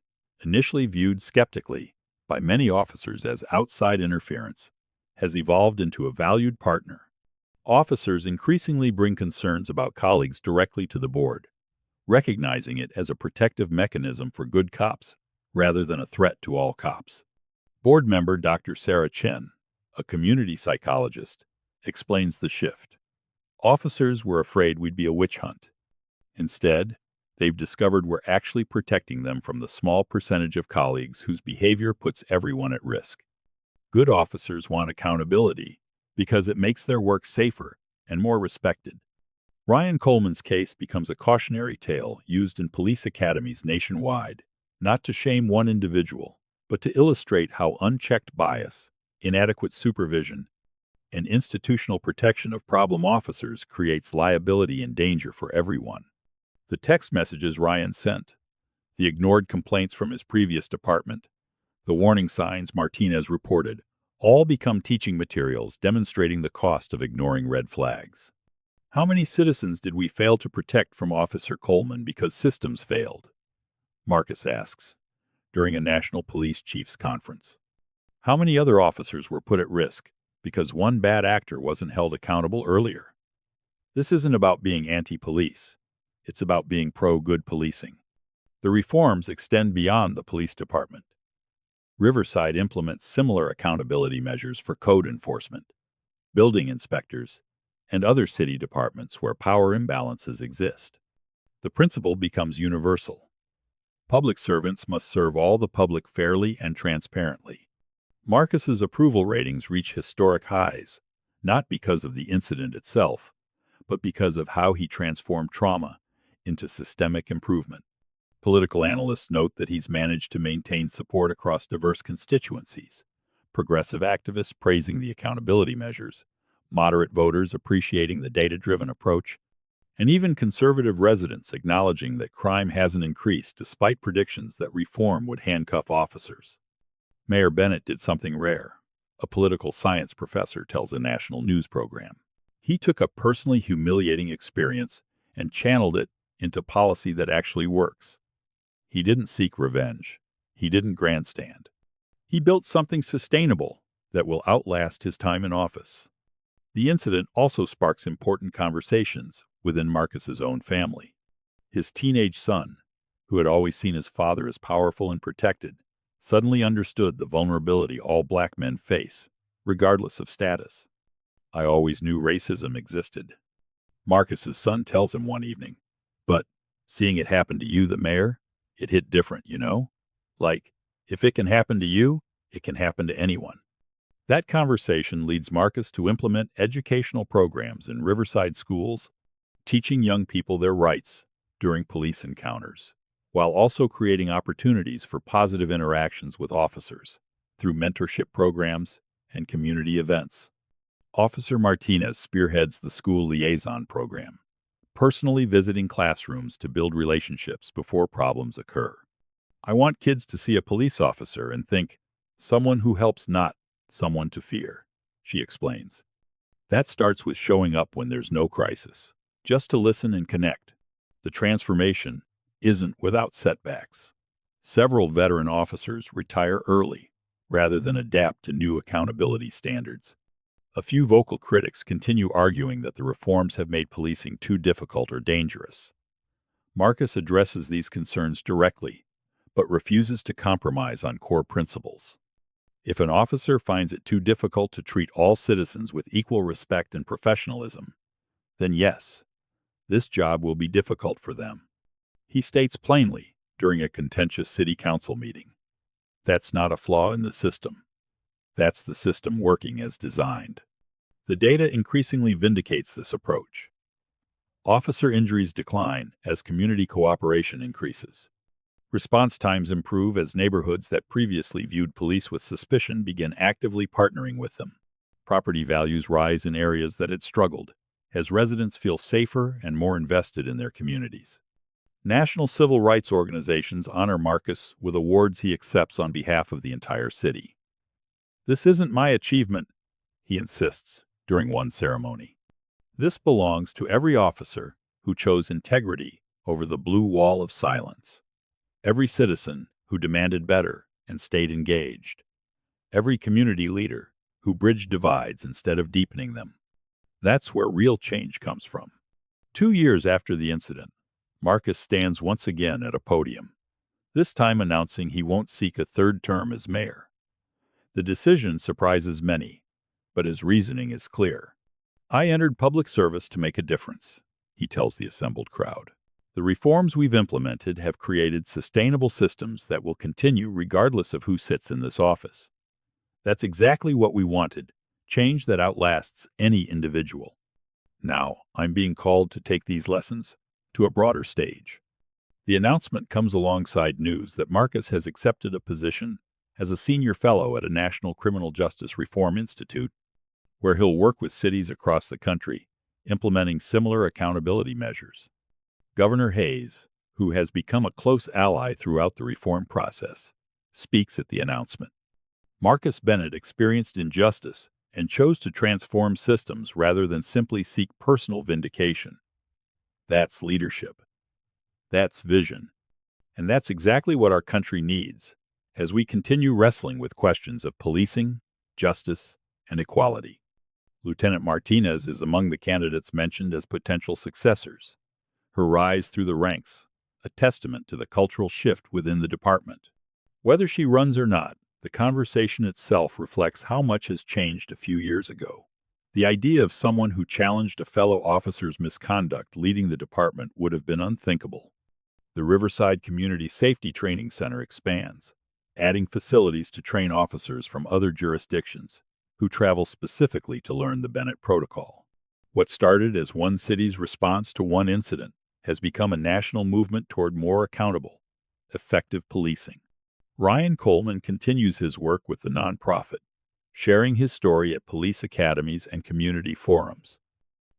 initially viewed skeptically by many officers as outside interference, has evolved into a valued partner. Officers increasingly bring concerns about colleagues directly to the board, recognizing it as a protective mechanism for good cops rather than a threat to all cops. Board member Dr. Sarah Chen, a community psychologist, explains the shift. Officers were afraid we'd be a witch hunt. Instead, they've discovered we're actually protecting them from the small percentage of colleagues whose behavior puts everyone at risk. Good officers want accountability because it makes their work safer and more respected. Ryan Coleman's case becomes a cautionary tale used in police academies nationwide, not to shame one individual, but to illustrate how unchecked bias, inadequate supervision, and institutional protection of problem officers creates liability and danger for everyone. The text messages Ryan sent, the ignored complaints from his previous department, the warning signs Martinez reported, all become teaching materials demonstrating the cost of ignoring red flags. How many citizens did we fail to protect from Officer Coleman because systems failed? Marcus asks, during a National Police Chiefs Conference. How many other officers were put at risk because one bad actor wasn't held accountable earlier? This isn't about being anti-police. It's about being pro-good policing. The reforms extend beyond the police department. Riverside implements similar accountability measures for code enforcement, building inspectors, and other city departments where power imbalances exist. The principle becomes universal. Public servants must serve all the public fairly and transparently. Marcus's approval ratings reach historic highs, not because of the incident itself, but because of how he transformed trauma into systemic improvement. Political analysts note that he's managed to maintain support across diverse constituencies. Progressive activists praising the accountability measures, moderate voters appreciating the data-driven approach, and even conservative residents acknowledging that crime hasn't increased despite predictions that reform would handcuff officers. Mayor Bennett did something rare, a political science professor tells a national news program. He took a personally humiliating experience and channeled it into policy that actually works. He didn't seek revenge. He didn't grandstand. He built something sustainable that will outlast his time in office. The incident also sparks important conversations within Marcus's own family. His teenage son, who had always seen his father as powerful and protected, suddenly understood the vulnerability all black men face, regardless of status. "I always knew racism existed," Marcus's son tells him one evening. "But seeing it happen to you, the mayor, it hit different, you know? Like, if it can happen to you, it can happen to anyone." That conversation leads Marcus to implement educational programs in Riverside schools, teaching young people their rights during police encounters, while also creating opportunities for positive interactions with officers through mentorship programs and community events. Officer Martinez spearheads the school liaison program, personally visiting classrooms to build relationships before problems occur. "I want kids to see a police officer and think, someone who helps, not someone to fear," she explains. That starts with showing up when there's no crisis, just to listen and connect. The transformation isn't without setbacks. Several veteran officers retire early, rather than adapt to new accountability standards. A few vocal critics continue arguing that the reforms have made policing too difficult or dangerous. Marcus addresses these concerns directly, but refuses to compromise on core principles. If an officer finds it too difficult to treat all citizens with equal respect and professionalism, then yes, this job will be difficult for them. He states plainly during a contentious city council meeting, "That's not a flaw in the system. That's the system working as designed." The data increasingly vindicates this approach. Officer injuries decline as community cooperation increases. Response times improve as neighborhoods that previously viewed police with suspicion begin actively partnering with them. Property values rise in areas that had struggled, as residents feel safer and more invested in their communities. National civil rights organizations honor Marcus with awards he accepts on behalf of the entire city. "This isn't my achievement," he insists during one ceremony. "This belongs to every officer who chose integrity over the blue wall of silence. Every citizen who demanded better and stayed engaged. Every community leader who bridged divides instead of deepening them." That's where real change comes from. 2 years after the incident, Marcus stands once again at a podium, this time announcing he won't seek a third term as mayor. The decision surprises many, but his reasoning is clear. "I entered public service to make a difference," he tells the assembled crowd. "The reforms we've implemented have created sustainable systems that will continue regardless of who sits in this office. That's exactly what we wanted, change that outlasts any individual. Now, I'm being called to take these lessons to a broader stage." The announcement comes alongside news that Marcus has accepted a position as a senior fellow at a national criminal justice reform institute, where he'll work with cities across the country, implementing similar accountability measures. Governor Hayes, who has become a close ally throughout the reform process, speaks at the announcement. Marcus Bennett experienced injustice and chose to transform systems rather than simply seek personal vindication. That's leadership. That's vision. And that's exactly what our country needs as we continue wrestling with questions of policing, justice, and equality. Lieutenant Martinez is among the candidates mentioned as potential successors. Her rise through the ranks, a testament to the cultural shift within the department. Whether she runs or not, the conversation itself reflects how much has changed a few years ago. The idea of someone who challenged a fellow officer's misconduct leading the department would have been unthinkable. The Riverside Community Safety Training Center expands, adding facilities to train officers from other jurisdictions who travel specifically to learn the Bennett Protocol. What started as one city's response to one incident has become a national movement toward more accountable, effective policing. Ryan Coleman continues his work with the nonprofit, sharing his story at police academies and community forums.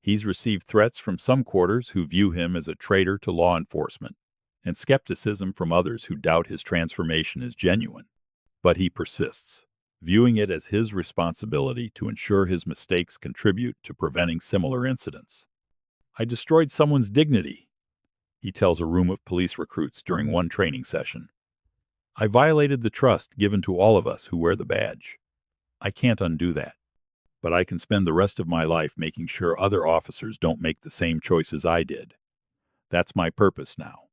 He's received threats from some quarters who view him as a traitor to law enforcement, and skepticism from others who doubt his transformation is genuine. But he persists, viewing it as his responsibility to ensure his mistakes contribute to preventing similar incidents. "I destroyed someone's dignity," he tells a room of police recruits during one training session. "I violated the trust given to all of us who wear the badge. I can't undo that. But I can spend the rest of my life making sure other officers don't make the same choices I did. That's my purpose now."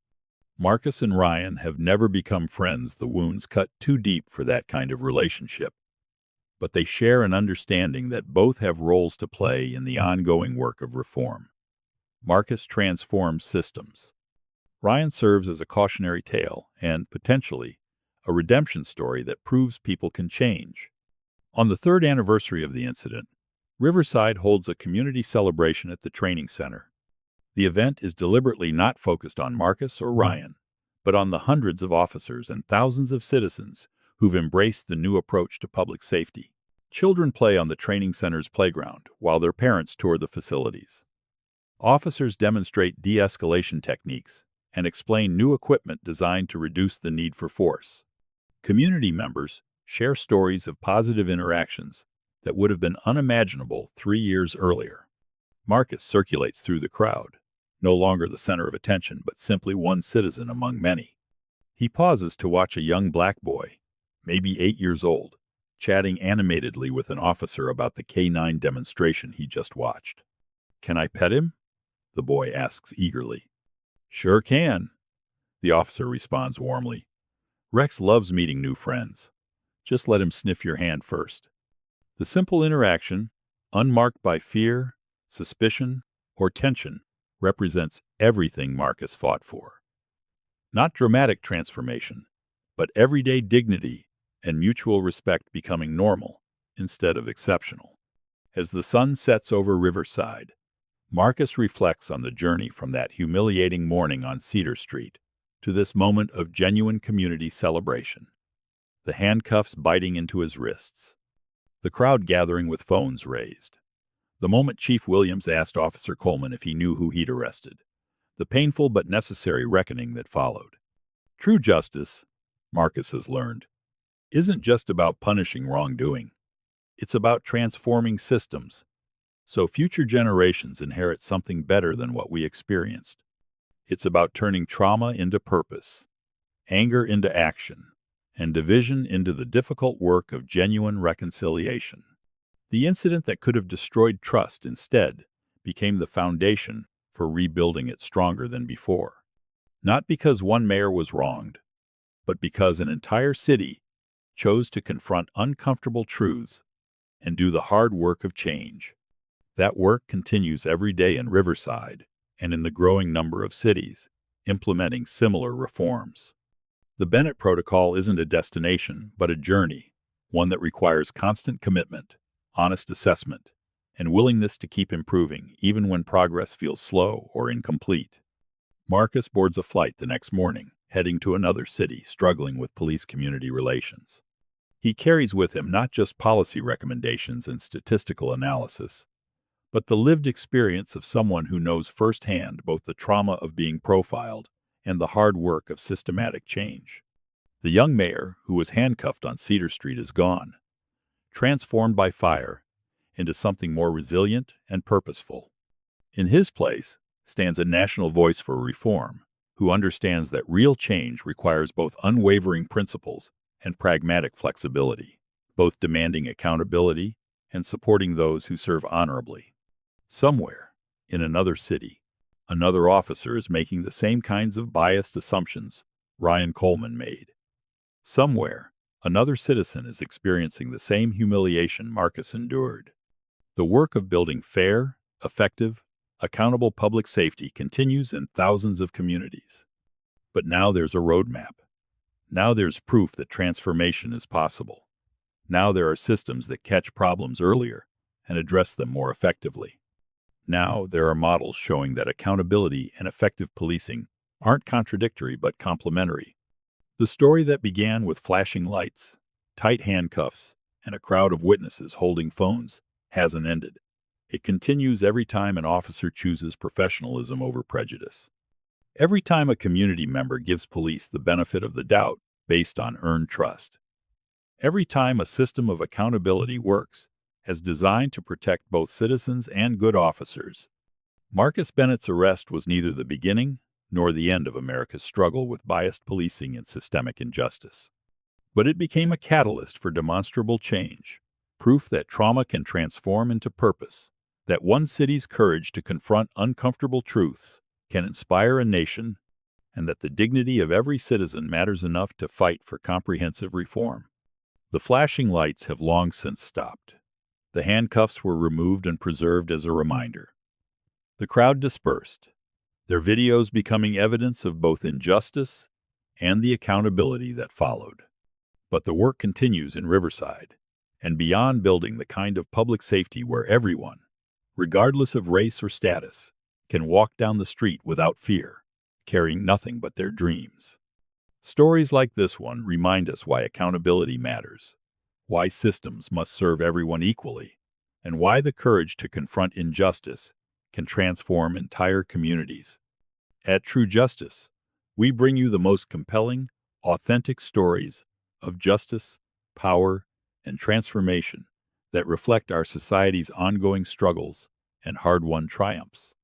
Marcus and Ryan have never become friends. The wounds cut too deep for that kind of relationship. But they share an understanding that both have roles to play in the ongoing work of reform. Marcus transforms systems. Ryan serves as a cautionary tale and, potentially, a redemption story that proves people can change. On the third anniversary of the incident, Riverside holds a community celebration at the training center. The event is deliberately not focused on Marcus or Ryan, but on the hundreds of officers and thousands of citizens who've embraced the new approach to public safety. Children play on the training center's playground while their parents tour the facilities. Officers demonstrate de-escalation techniques and explain new equipment designed to reduce the need for force. Community members share stories of positive interactions that would have been unimaginable 3 years earlier. Marcus circulates through the crowd, no longer the center of attention, but simply one citizen among many. He pauses to watch a young black boy, maybe 8 years old, chatting animatedly with an officer about the K9 demonstration he just watched. "Can I pet him?" the boy asks eagerly. "Sure can," the officer responds warmly. "Rex loves meeting new friends. Just let him sniff your hand first." The simple interaction, unmarked by fear, suspicion, or tension, represents everything Marcus fought for. Not dramatic transformation, but everyday dignity and mutual respect becoming normal instead of exceptional. As the sun sets over Riverside, Marcus reflects on the journey from that humiliating morning on Cedar Street to this moment of genuine community celebration. The handcuffs biting into his wrists. The crowd gathering with phones raised. The moment Chief Williams asked Officer Coleman if he knew who he'd arrested. The painful but necessary reckoning that followed. True justice, Marcus has learned, isn't just about punishing wrongdoing. It's about transforming systems, so future generations inherit something better than what we experienced. It's about turning trauma into purpose, anger into action, and division into the difficult work of genuine reconciliation. The incident that could have destroyed trust instead became the foundation for rebuilding it stronger than before. Not because one mayor was wronged, but because an entire city chose to confront uncomfortable truths and do the hard work of change. That work continues every day in Riverside and in the growing number of cities implementing similar reforms. The Bennett Protocol isn't a destination, but a journey, one that requires constant commitment, honest assessment, and willingness to keep improving even when progress feels slow or incomplete. Marcus boards a flight the next morning, heading to another city struggling with police-community relations. He carries with him not just policy recommendations and statistical analysis, but the lived experience of someone who knows firsthand both the trauma of being profiled and the hard work of systematic change. The young mayor, who was handcuffed on Cedar Street, is gone, transformed by fire into something more resilient and purposeful. In his place stands a national voice for reform, who understands that real change requires both unwavering principles and pragmatic flexibility, both demanding accountability and supporting those who serve honorably. Somewhere, in another city, another officer is making the same kinds of biased assumptions Ryan Coleman made. Somewhere, another citizen is experiencing the same humiliation Marcus endured. The work of building fair, effective, accountable public safety continues in thousands of communities. But now there's a roadmap. Now there's proof that transformation is possible. Now there are systems that catch problems earlier and address them more effectively. Now there are models showing that accountability and effective policing aren't contradictory but complementary. The story that began with flashing lights, tight handcuffs, and a crowd of witnesses holding phones hasn't ended. It continues every time an officer chooses professionalism over prejudice. Every time a community member gives police the benefit of the doubt based on earned trust. Every time a system of accountability works as designed to protect both citizens and good officers. Marcus Bennett's arrest was neither the beginning nor the end of America's struggle with biased policing and systemic injustice. But it became a catalyst for demonstrable change, proof that trauma can transform into purpose, that one city's courage to confront uncomfortable truths can inspire a nation, and that the dignity of every citizen matters enough to fight for comprehensive reform. The flashing lights have long since stopped. The handcuffs were removed and preserved as a reminder. The crowd dispersed, their videos becoming evidence of both injustice and the accountability that followed. But the work continues in Riverside, and beyond building the kind of public safety where everyone, regardless of race or status, can walk down the street without fear, carrying nothing but their dreams. Stories like this one remind us why accountability matters, why systems must serve everyone equally, and why the courage to confront injustice can transform entire communities. At True Justice, we bring you the most compelling, authentic stories of justice, power, and transformation that reflect our society's ongoing struggles and hard-won triumphs.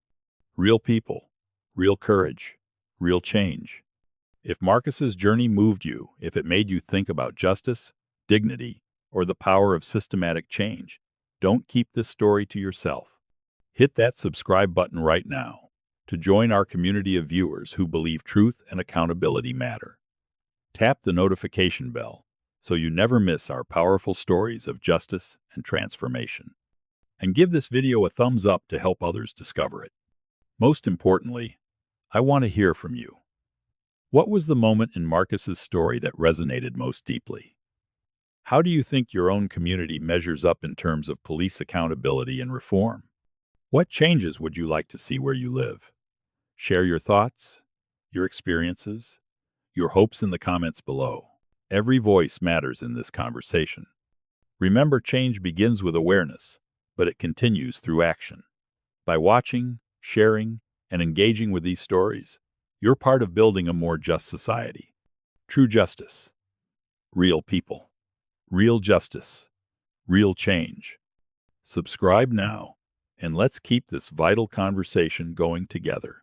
Real people, real courage, real change. If Marcus's journey moved you, if it made you think about justice, dignity, or the power of systematic change, don't keep this story to yourself. Hit that subscribe button right now to join our community of viewers who believe truth and accountability matter. Tap the notification bell so you never miss our powerful stories of justice and transformation. And give this video a thumbs up to help others discover it. Most importantly, I want to hear from you. What was the moment in Marcus's story that resonated most deeply? How do you think your own community measures up in terms of police accountability and reform? What changes would you like to see where you live? Share your thoughts, your experiences, your hopes in the comments below. Every voice matters in this conversation. Remember, change begins with awareness, but it continues through action. By watching, sharing, and engaging with these stories, you're part of building a more just society. True justice. Real people. Real justice. Real change. Subscribe now, and let's keep this vital conversation going together.